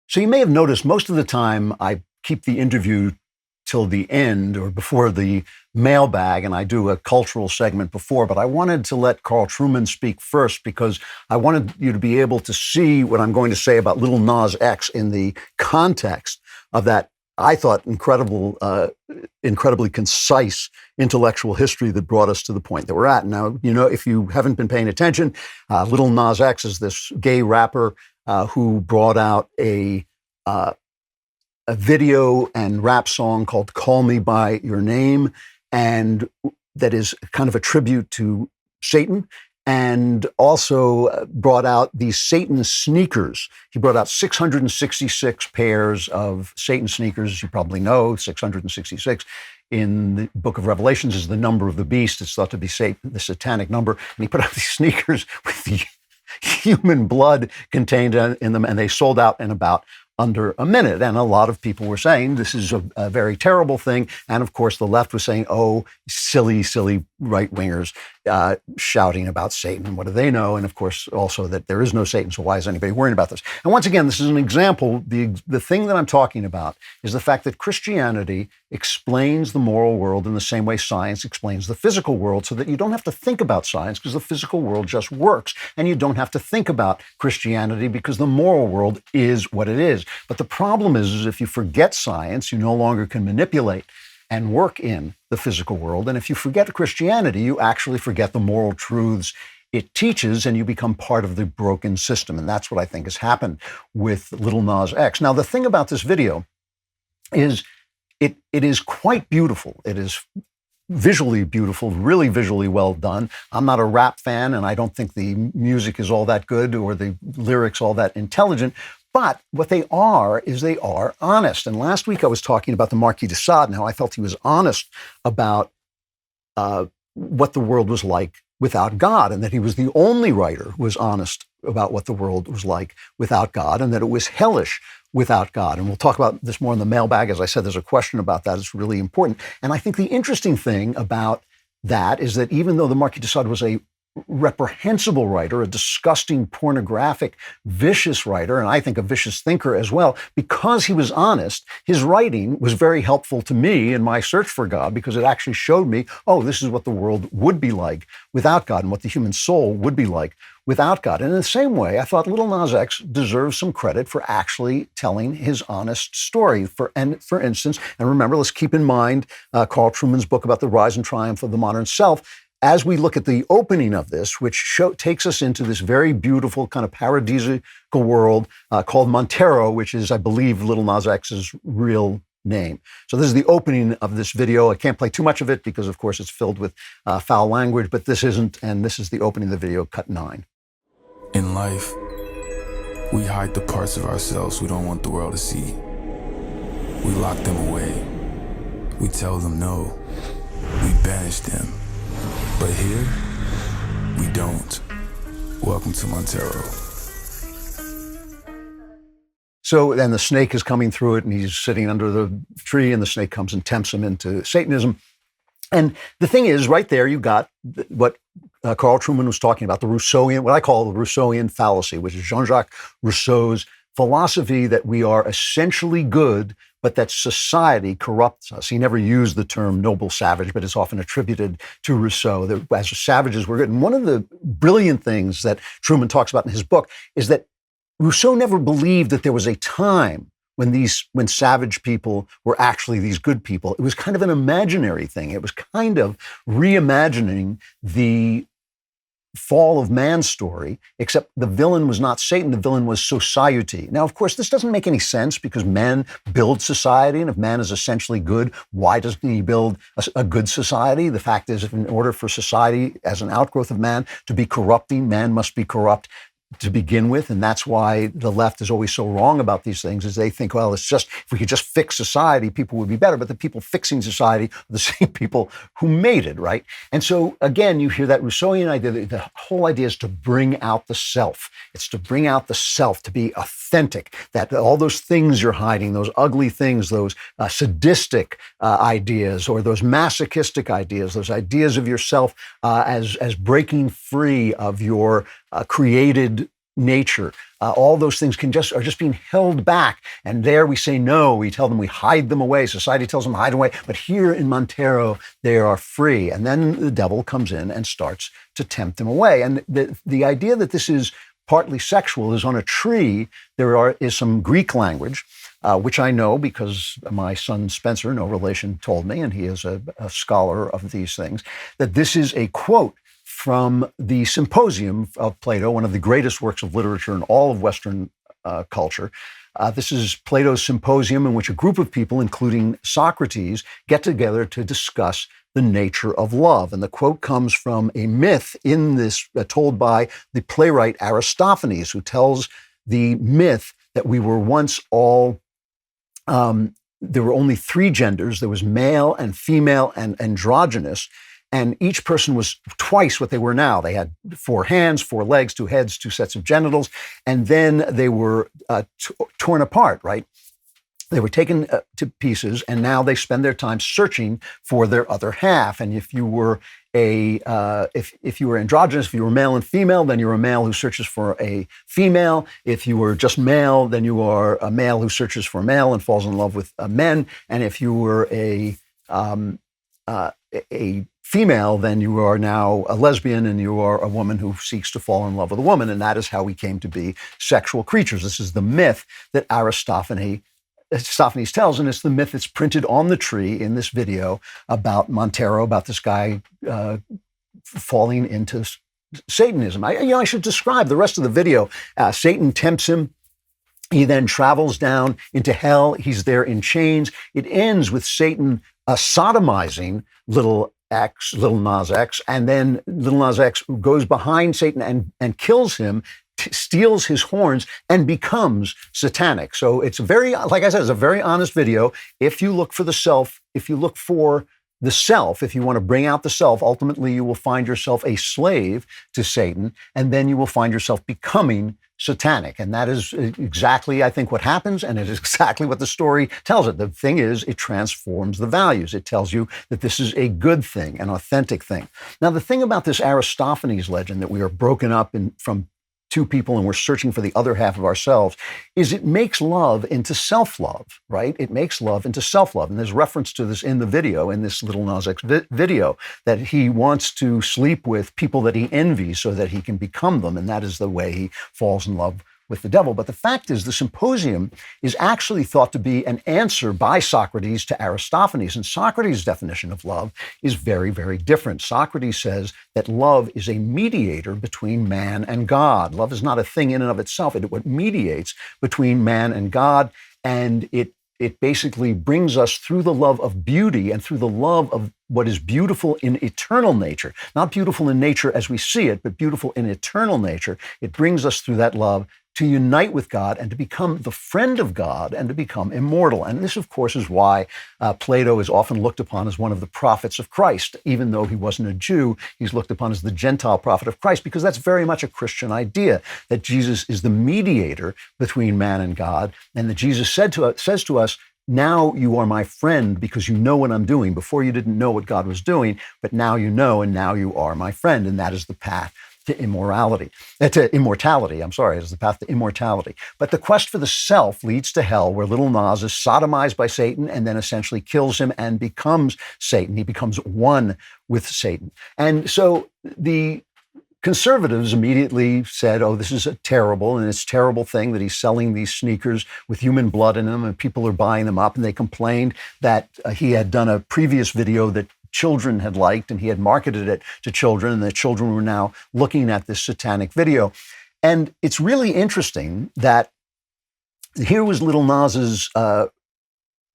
So you may have noticed most of the time I keep the interview till the end or before the mailbag, and I do a cultural segment before, but I wanted to let Carl Trueman speak first because I wanted you to be able to see what I'm going to say about Lil Nas X in the context of that, I thought, incredibly concise intellectual history that brought us to the point that we're at. Now, you know, if you haven't been paying attention, Lil Nas X is this gay rapper who brought out a video and rap song called Call Me By Your Name, and that is kind of a tribute to Satan, and also brought out these Satan sneakers. He brought out 666 pairs of Satan sneakers. As you probably know, 666 in the book of Revelations is the number of the beast. It's thought to be Satan, the satanic number. And he put out these sneakers with the human blood contained in them, and they sold out in about under a minute. And a lot of people were saying this is a very terrible thing. And of course, the left was saying, oh, silly right-wingers shouting about Satan. What do they know? And of course, also that there is no Satan. So why is anybody worrying about this? And once again, this is an example. The thing that I'm talking about is the fact that Christianity explains the moral world in the same way science explains the physical world, so that you don't have to think about science because the physical world just works. And you don't have to think about Christianity because the moral world is what it is. But the problem is if you forget science, you no longer can manipulate and work in the physical world. And if you forget Christianity, you actually forget the moral truths it teaches, and you become part of the broken system. And that's what I think has happened with Lil Nas X. Now, the thing about this video is it is quite beautiful. It is visually beautiful, really visually well done. I'm not a rap fan, and I don't think the music is all that good or the lyrics all that intelligent. But what they are is they are honest. And last week I was talking about the Marquis de Sade and how I felt he was honest about what the world was like without God, and that he was the only writer who was honest about what the world was like without God, and that it was hellish without God. And we'll talk about this more in the mailbag. As I said, there's a question about that. It's really important. And I think the interesting thing about that is that even though the Marquis de Sade was a reprehensible writer, a disgusting, pornographic, vicious writer, and I think a vicious thinker as well, because he was honest, his writing was very helpful to me in my search for God, because it actually showed me, oh, this is what the world would be like without God and what the human soul would be like without God. And in the same way, I thought Lil Nas X deserves some credit for actually telling his honest story. For instance, and remember, let's keep in mind Carl Trueman's book about the rise and triumph of the modern self. As we look at the opening of this, which takes us into this very beautiful kind of paradisiacal world called Montero, which is, I believe, Lil Nas X's real name. So this is the opening of this video. I can't play too much of it because, of course, it's filled with foul language, but this isn't, and this is the opening of the video, cut 9. In life, we hide the parts of ourselves we don't want the world to see. We lock them away. We tell them no. We banish them. But here, we don't. Welcome to Montero. So then the snake is coming through it, and he's sitting under the tree, and the snake comes and tempts him into Satanism. And the thing is, right there, you got what Carl Trueman was talking about, the Rousseauian, what I call the Rousseauian fallacy, which is Jean-Jacques Rousseau's philosophy that we are essentially good, but that society corrupts us. He never used the term noble savage, but it's often attributed to Rousseau, that as savages we're good. And one of the brilliant things that Trueman talks about in his book is that Rousseau never believed that there was a time when savage people were actually these good people. It was kind of an imaginary thing. It was kind of reimagining the fall of man's story, except the villain was not Satan, the villain was society. Now, of course, this doesn't make any sense because men build society, and if man is essentially good, why doesn't he build a good society? The fact is, if in order for society as an outgrowth of man to be corrupting, man must be corrupt to begin with, and that's why the left is always so wrong about these things, is they think, well, it's just, if we could just fix society, people would be better. But the people fixing society are the same people who made it, right? And so, again, you hear that Rousseauian idea, that the whole idea is to bring out the self. It's to bring out the self, to be authentic, that all those things you're hiding, those ugly things, those sadistic ideas, or those masochistic ideas, those ideas of yourself as breaking free of your created nature. All those things are just being held back. And there we say no. We tell them we hide them away. Society tells them to hide them away. But here in Montero, they are free. And then the devil comes in and starts to tempt them away. And the idea that this is partly sexual is on a tree. There is some Greek language, which I know because my son Spencer, no relation, told me, and he is a scholar of these things, that this is a quote from the Symposium of Plato, one of the greatest works of literature in all of Western culture. This is Plato's Symposium, in which a group of people, including Socrates, get together to discuss the nature of love. And the quote comes from a myth in this, told by the playwright Aristophanes, who tells the myth that we were once all, there were only three genders. There was male and female and androgynous. And each person was twice what they were now. They had 4 hands, 4 legs, 2 heads, 2 sets of genitals, and then they were torn apart, right? They were taken to pieces, and now they spend their time searching for their other half. And if you were if you were androgynous, if you were male and female, then you're a male who searches for a female. If you were just male, then you are a male who searches for a male and falls in love with men. And if you were a female, then you are now a lesbian, and you are a woman who seeks to fall in love with a woman. And that is how we came to be sexual creatures. This is the myth that Aristophanes tells, and it's the myth that's printed on the tree in this video about Montero, about this guy falling into Satanism. I should describe the rest of the video. Satan tempts him. He then travels down into hell. He's there in chains. It ends with Satan sodomizing Lil Nas X, and then Lil Nas X goes behind Satan and kills him, steals his horns, and becomes satanic. So it's like I said, it's a very honest video. If you look for the self, if you look for the self, if you want to bring out the self, ultimately you will find yourself a slave to Satan, and then you will find yourself becoming satanic. And that is exactly, I think, what happens, and it is exactly what the story tells it. The thing is, it transforms the values. It tells you that this is a good thing, an authentic thing. Now, the thing about this Aristophanes legend, that we are broken up from 2 people and we're searching for the other half of ourselves, is it makes love into self-love, right? It makes love into self-love. And there's reference to this in the video, in this Lil Nas X video, that he wants to sleep with people that he envies so that he can become them. And that is the way he falls in love with the devil. But the fact is, the Symposium is actually thought to be an answer by Socrates to Aristophanes. And Socrates' definition of love is very, very different. Socrates says that love is a mediator between man and God. Love is not a thing in and of itself. It mediates between man and God, and it basically brings us through the love of beauty and through the love of what is beautiful in eternal nature. Not beautiful in nature as we see it, but beautiful in eternal nature. It brings us through that love to unite with God and to become the friend of God and to become immortal. And this, of course, is why Plato is often looked upon as one of the prophets of Christ. Even though he wasn't a Jew, he's looked upon as the Gentile prophet of Christ, because that's very much a Christian idea, that Jesus is the mediator between man and God, and that Jesus says to us, now you are my friend because you know what I'm doing. Before you didn't know what God was doing, but now you know, and now you are my friend. And that is the path to immortality. Is the path to immortality. But the quest for the self leads to hell, where Lil Nas is sodomized by Satan and then essentially kills him and becomes Satan. He becomes one with Satan. And so the conservatives immediately said, oh, this is terrible, and it's a terrible thing that he's selling these sneakers with human blood in them, and people are buying them up. And they complained that he had done a previous video that children had liked, and he had marketed it to children, and the children were now looking at this satanic video. And it's really interesting that here was Lil Nas's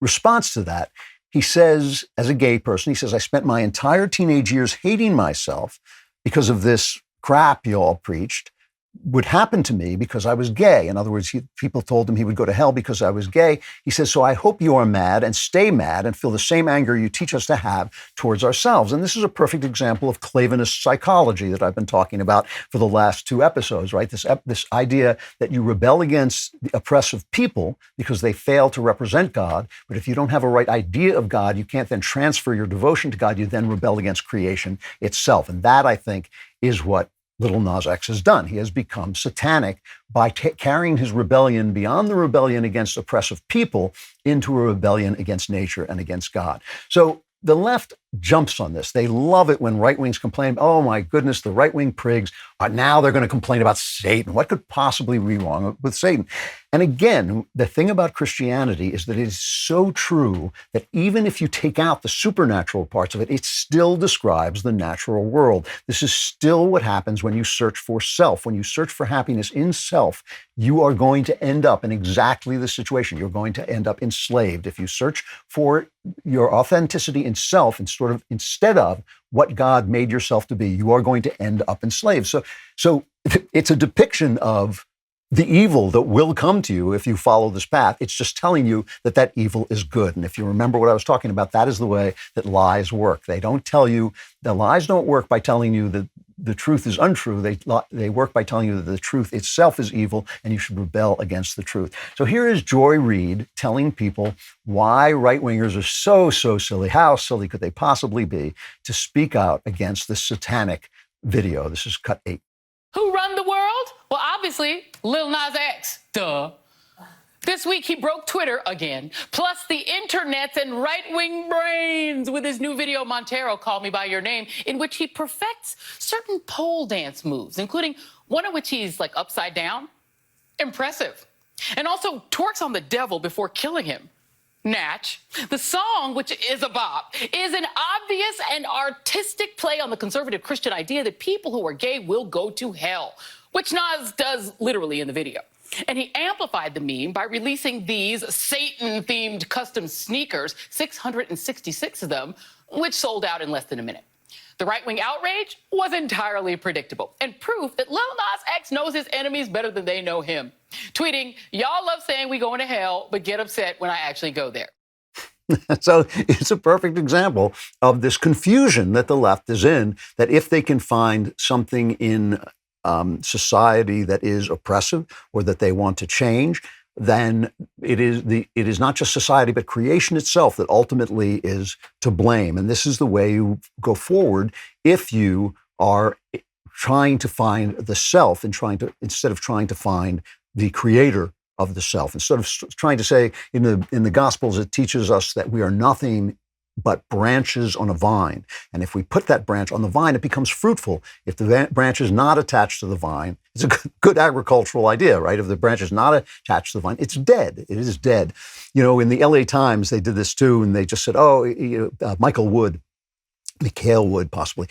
response to that. He says, as a gay person, he says, I spent my entire teenage years hating myself because of this crap you all preached. would happen to me because I was gay. In other words, people told him he would go to hell because I was gay. He says, so I hope you are mad and stay mad and feel the same anger you teach us to have towards ourselves. And this is a perfect example of Clavinist psychology that I've been talking about for the last 2 episodes, right? This idea that you rebel against the oppressive people because they fail to represent God. But if you don't have a right idea of God, you can't then transfer your devotion to God. You then rebel against creation itself. And that, I think, is what Lil Nas X has done. He has become satanic by carrying his rebellion beyond the rebellion against oppressive people into a rebellion against nature and against God. So the left jumps on this. They love it when right-wings complain, oh my goodness, the right-wing prigs are now they're going to complain about Satan. What could possibly be wrong with Satan? And again, the thing about Christianity is that it is so true that even if you take out the supernatural parts of it, it still describes the natural world. This is still what happens when you search for self. When you search for happiness in self, you are going to end up in exactly the situation. You're going to end up enslaved. If you search for your authenticity in self and sort of instead of what God made yourself to be, you are going to end up enslaved. So it's a depiction of the evil that will come to you if you follow this path. It's just telling you that that evil is good. And if you remember what I was talking about, that is the way that lies work. They don't tell you, the lies don't work by telling you that the truth is untrue. They work by telling you that the truth itself is evil and you should rebel against the truth. So here is Joy Reid telling people why right-wingers are so silly. How silly could they possibly be to speak out against this satanic video? This is cut 8. Who run the world? Well, obviously, Lil Nas X. Duh. This week, he broke Twitter again, plus the internets and right-wing brains with his new video, Montero, Call Me By Your Name, in which he perfects certain pole dance moves, including one in which he's, like, upside down. Impressive. And also twerks on the devil before killing him. Natch. The song, which is a bop, is an obvious and artistic play on the conservative Christian idea that people who are gay will go to hell, which Nas does literally in the video. And he amplified the meme by releasing these Satan-themed custom sneakers, 666 of them, which sold out in less than a minute. The right-wing outrage was entirely predictable and proof that Lil Nas X knows his enemies better than they know him. Tweeting, y'all love saying we going to hell, but get upset when I actually go there. So it's a perfect example of this confusion that the left is in, that if they can find something in society that is oppressive or that they want to change, then it is not just society, but creation itself that ultimately is to blame. And this is the way you go forward if you are trying to find the self and instead of trying to find the creator of the self. Instead of trying to say in the Gospels, it teaches us that we are nothing but branches on a vine. And if we put that branch on the vine, it becomes fruitful. If the branch is not attached to the vine, it's a good agricultural idea, right? If the branch is not attached to the vine, it's dead. It is dead. You know, in the LA Times, they did this too, and they just said, Mikhail Wood, possibly.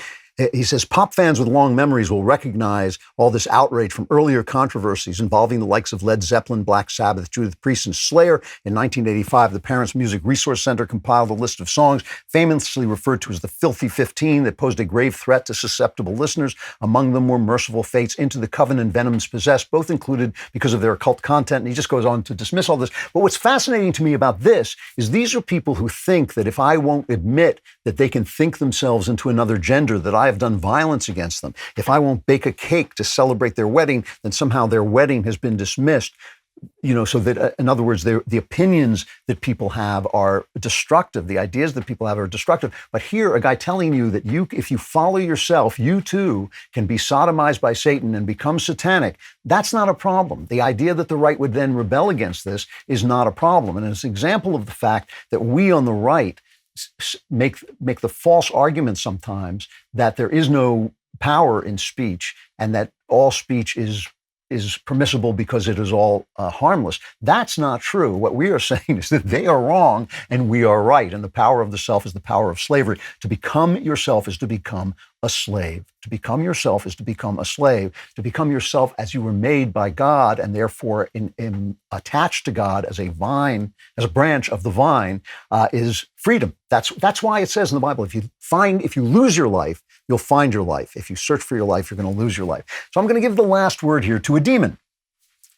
He says, pop fans with long memories will recognize all this outrage from earlier controversies involving the likes of Led Zeppelin, Black Sabbath, Judas Priest, and Slayer. In 1985, the Parents Music Resource Center compiled a list of songs famously referred to as the Filthy 15 that posed a grave threat to susceptible listeners. Among them were Merciful Fate's Into the Covenant, Venom's Possessed, both included because of their occult content. And he just goes on to dismiss all this. But what's fascinating to me about this is these are people who think that if I won't admit that they can think themselves into another gender, that I have done violence against them. If I won't bake a cake to celebrate their wedding, then somehow their wedding has been dismissed. You know, so that, in other words, the opinions that people have are destructive. The ideas that people have are destructive. But here, a guy telling you that if you follow yourself, you too can be sodomized by Satan and become satanic. That's not a problem. The idea that the right would then rebel against this is not a problem. And it's an example of the fact that we on the right make the false argument sometimes that there is no power in speech and that all speech is permissible because it is all harmless. That's not true. What we are saying is that they are wrong and we are right. And the power of the self is the power of slavery. To become yourself is to become a slave. To become yourself is to become a slave. To become yourself as you were made by God and therefore attached to God as a vine, as a branch of the vine, is freedom. That's why it says in the Bible, if you lose your life, you'll find your life. If you search for your life, you're going to lose your life. So I'm going to give the last word here to a demon,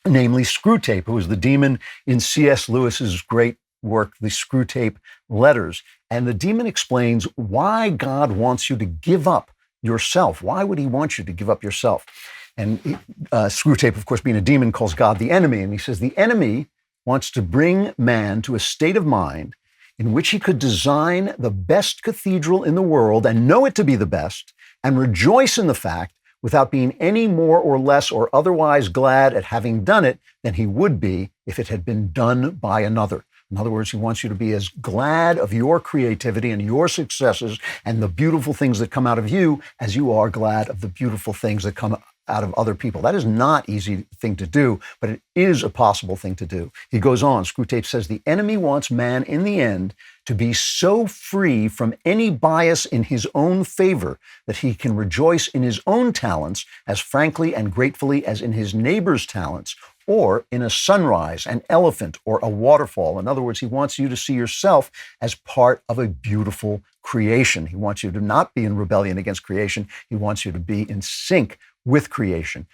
namely Screwtape, who is the demon in C.S. Lewis's great work, The Screwtape Letters. And the demon explains why God wants you to give up yourself. Why would he want you to give up yourself? And Screwtape, of course, being a demon, calls God the enemy. And he says the enemy wants to bring man to a state of mind in which he could design the best cathedral in the world and know it to be the best and rejoice in the fact without being any more or less or otherwise glad at having done it than he would be if it had been done by another. In other words, he wants you to be as glad of your creativity and your successes and the beautiful things that come out of you as you are glad of the beautiful things that come out of other people. That is not an easy thing to do, but it is a possible thing to do. He goes on, Screwtape says, the enemy wants man in the end to be so free from any bias in his own favor that he can rejoice in his own talents as frankly and gratefully as in his neighbor's talents, or in a sunrise, an elephant, or a waterfall. In other words, he wants you to see yourself as part of a beautiful creation. He wants you to not be in rebellion against creation. He wants you to be in sync with creation.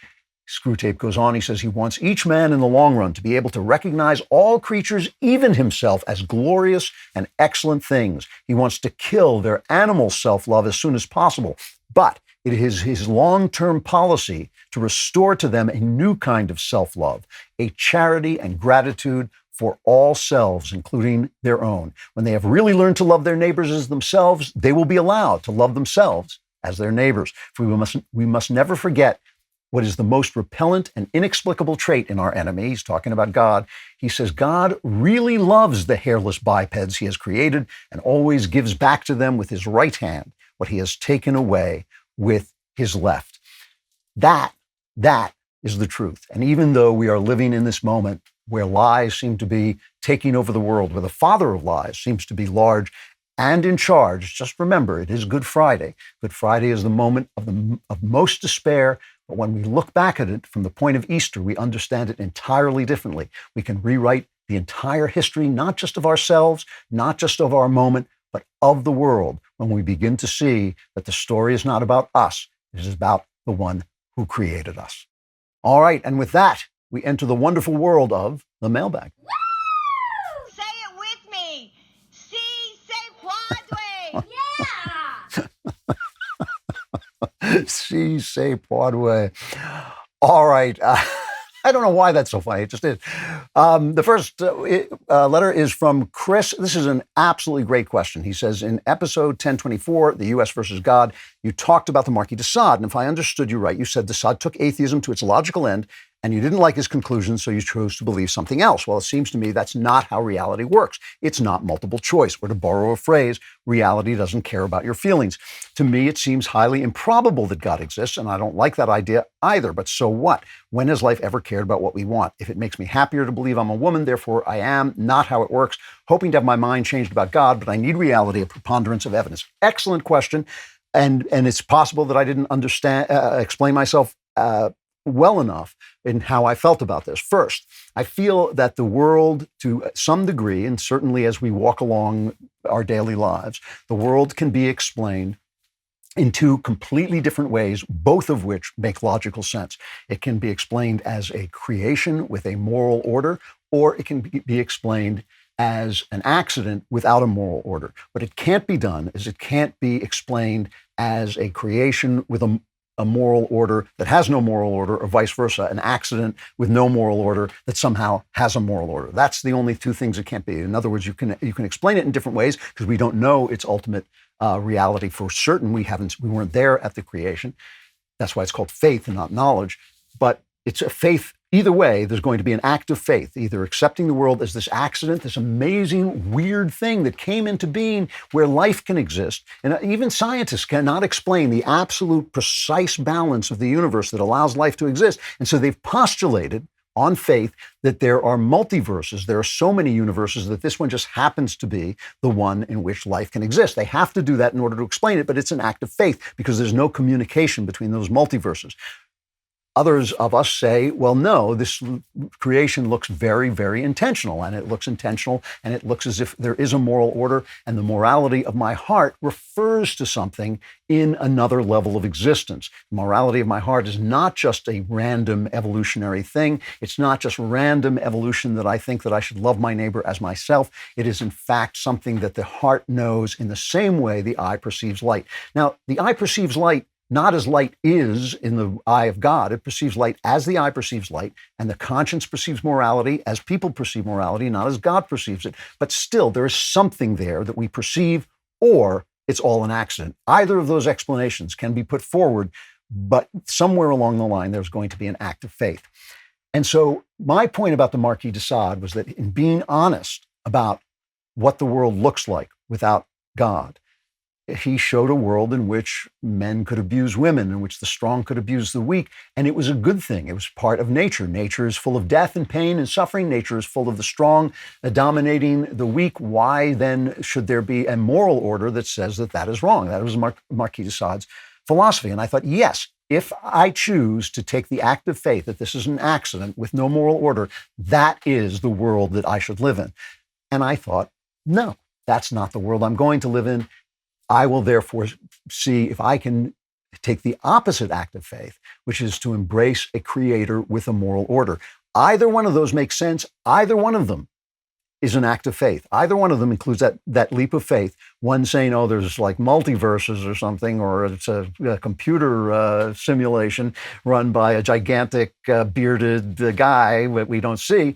Screwtape goes on, he says he wants each man in the long run to be able to recognize all creatures, even himself, as glorious and excellent things. He wants to kill their animal self-love as soon as possible. But it is his long-term policy to restore to them a new kind of self-love, a charity and gratitude for all selves, including their own. When they have really learned to love their neighbors as themselves, they will be allowed to love themselves as their neighbors. For we must never forget what is the most repellent and inexplicable trait in our enemy. He's talking about God. He says, God really loves the hairless bipeds he has created and always gives back to them with his right hand what he has taken away with his left. That is the truth. And even though we are living in this moment where lies seem to be taking over the world, where the father of lies seems to be large and in charge, just remember, it is Good Friday. Good Friday is the moment of most despair, but when we look back at it from the point of Easter, we understand it entirely differently. We can rewrite the entire history, not just of ourselves, not just of our moment, but of the world, when we begin to see that the story is not about us, it is about the one who created us. All right, and with that, we enter the wonderful world of the mailbag. Woo! Say it with me. Si se puede. Yeah! Si se puede. All right. I don't know why that's so funny. It just is. The first letter is from Chris. This is an absolutely great question. He says, in episode 1024, The U.S. versus God, you talked about the Marquis de Sade. And if I understood you right, you said de Sade took atheism to its logical end, and you didn't like his conclusions, so you chose to believe something else. Well, it seems to me that's not how reality works. It's not multiple choice. Or to borrow a phrase, reality doesn't care about your feelings. To me, it seems highly improbable that God exists, and I don't like that idea either. But so what? When has life ever cared about what we want? If it makes me happier to believe I'm a woman, therefore I am, not how it works. Hoping to have my mind changed about God, but I need reality, a preponderance of evidence. Excellent question. And it's possible that I didn't explain myself well enough in how I felt about this. First, I feel that the world, to some degree, and certainly as we walk along our daily lives, the world can be explained in two completely different ways, both of which make logical sense. It can be explained as a creation with a moral order, or it can be explained as an accident without a moral order. What it can't be done is it can't be explained as a creation with a moral order that has no moral order, or vice versa, an accident with no moral order that somehow has a moral order. That's the only two things it can't be. In other words, you can explain it in different ways because we don't know its ultimate reality for certain. We weren't there at the creation. That's why it's called faith and not knowledge. But it's a faith. Either way, there's going to be an act of faith, either accepting the world as this accident, this amazing, weird thing that came into being where life can exist. And even scientists cannot explain the absolute precise balance of the universe that allows life to exist. And so they've postulated on faith that there are multiverses. There are so many universes that this one just happens to be the one in which life can exist. They have to do that in order to explain it, but it's an act of faith because there's no communication between those multiverses. Others of us say, well, no, this creation looks very, very intentional, and it looks intentional, and it looks as if there is a moral order, and the morality of my heart refers to something in another level of existence. The morality of my heart is not just a random evolutionary thing. It's not just random evolution that I think that I should love my neighbor as myself. It is, in fact, something that the heart knows in the same way the eye perceives light. Now, the eye perceives light not as light is in the eye of God. It perceives light as the eye perceives light, and the conscience perceives morality as people perceive morality, not as God perceives it. But still, there is something there that we perceive, or it's all an accident. Either of those explanations can be put forward, but somewhere along the line, there's going to be an act of faith. And so my point about the Marquis de Sade was that in being honest about what the world looks like without God, he showed a world in which men could abuse women, in which the strong could abuse the weak, and it was a good thing. It was part of nature. Nature is full of death and pain and suffering. Nature is full of the strong dominating the weak. Why then should there be a moral order that says that that is wrong? That was Marquis de Sade's philosophy. And I thought, yes, if I choose to take the act of faith that this is an accident with no moral order, that is the world that I should live in. And I thought, no, that's not the world I'm going to live in. I will therefore see if I can take the opposite act of faith, which is to embrace a creator with a moral order. Either one of those makes sense. Either one of them is an act of faith. Either one of them includes that leap of faith. One saying, oh, there's like multiverses or something, or it's a computer simulation run by a gigantic bearded guy that we don't see.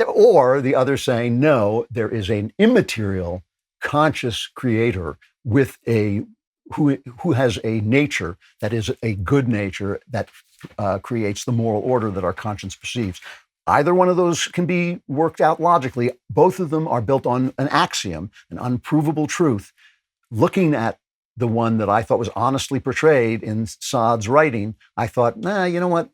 Or the other saying, no, there is an immaterial, conscious creator with who has a nature that is a good nature that creates the moral order that our conscience perceives. Either one of those can be worked out logically. Both of them are built on an axiom, an unprovable truth. Looking at the one that I thought was honestly portrayed in Sade's writing, I thought, you know what?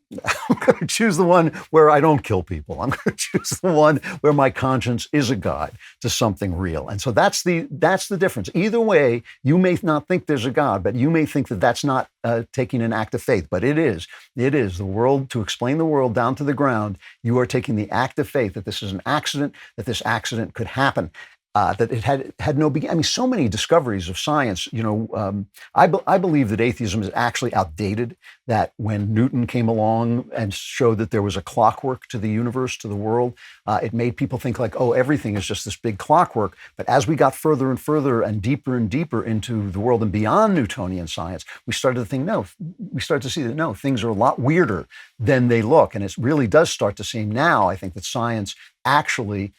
I'm going to choose the one where I don't kill people. I'm going to choose the one where my conscience is a guide to something real. And so that's the difference. Either way, you may not think there's a God, but you may think that that's not taking an act of faith. But it is. It is the world, to explain the world down to the ground. You are taking the act of faith that this is an accident, that this accident could happen. That it had no beginning. I mean, so many discoveries of science. I believe that atheism is actually outdated. That when Newton came along and showed that there was a clockwork to the universe, to the world, it made people think like, oh, everything is just this big clockwork. But as we got further and further and deeper into the world and beyond Newtonian science, we started to think, we started to see that no, things are a lot weirder than they look. And it really does start to seem now, I think, that science actually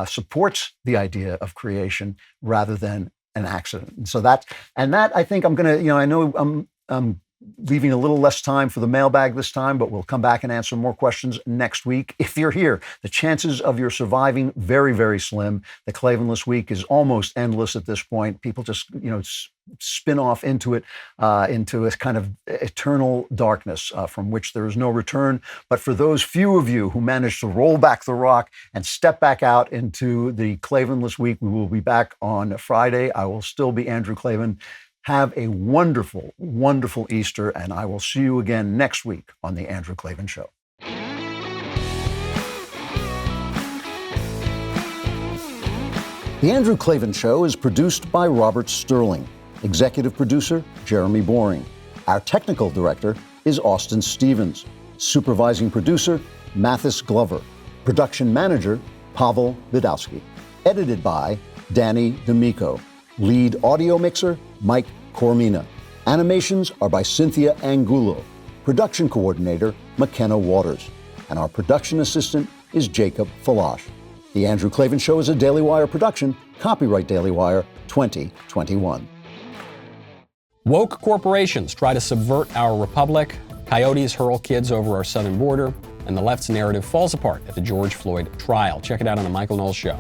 supports the idea of creation rather than an accident. And so that I think I'm going to, I know I'm leaving a little less time for the mailbag this time, but we'll come back and answer more questions next week. If you're here, the chances of your surviving, very, very slim. The Klavanless week is almost endless at this point. People just, spin off into it, into a kind of eternal darkness from which there is no return. But for those few of you who managed to roll back the rock and step back out into the Klavanless week, we will be back on Friday. I will still be Andrew Klavan. Have a wonderful, wonderful Easter, and I will see you again next week on The Andrew Klavan Show. The Andrew Klavan Show is produced by Robert Sterling. Executive producer, Jeremy Boring. Our technical director is Austin Stevens. Supervising producer, Mathis Glover. Production manager, Pavel Vidowski. Edited by Danny D'Amico. Lead audio mixer, Mike Coromina. Animations are by Cynthia Angulo. Production coordinator, McKenna Waters. And our production assistant is Jacob Falash. The Andrew Klavan Show is a Daily Wire production. Copyright Daily Wire 2021. Woke corporations try to subvert our republic. Coyotes hurl kids over our southern border. And the left's narrative falls apart at the George Floyd trial. Check it out on The Michael Knowles Show.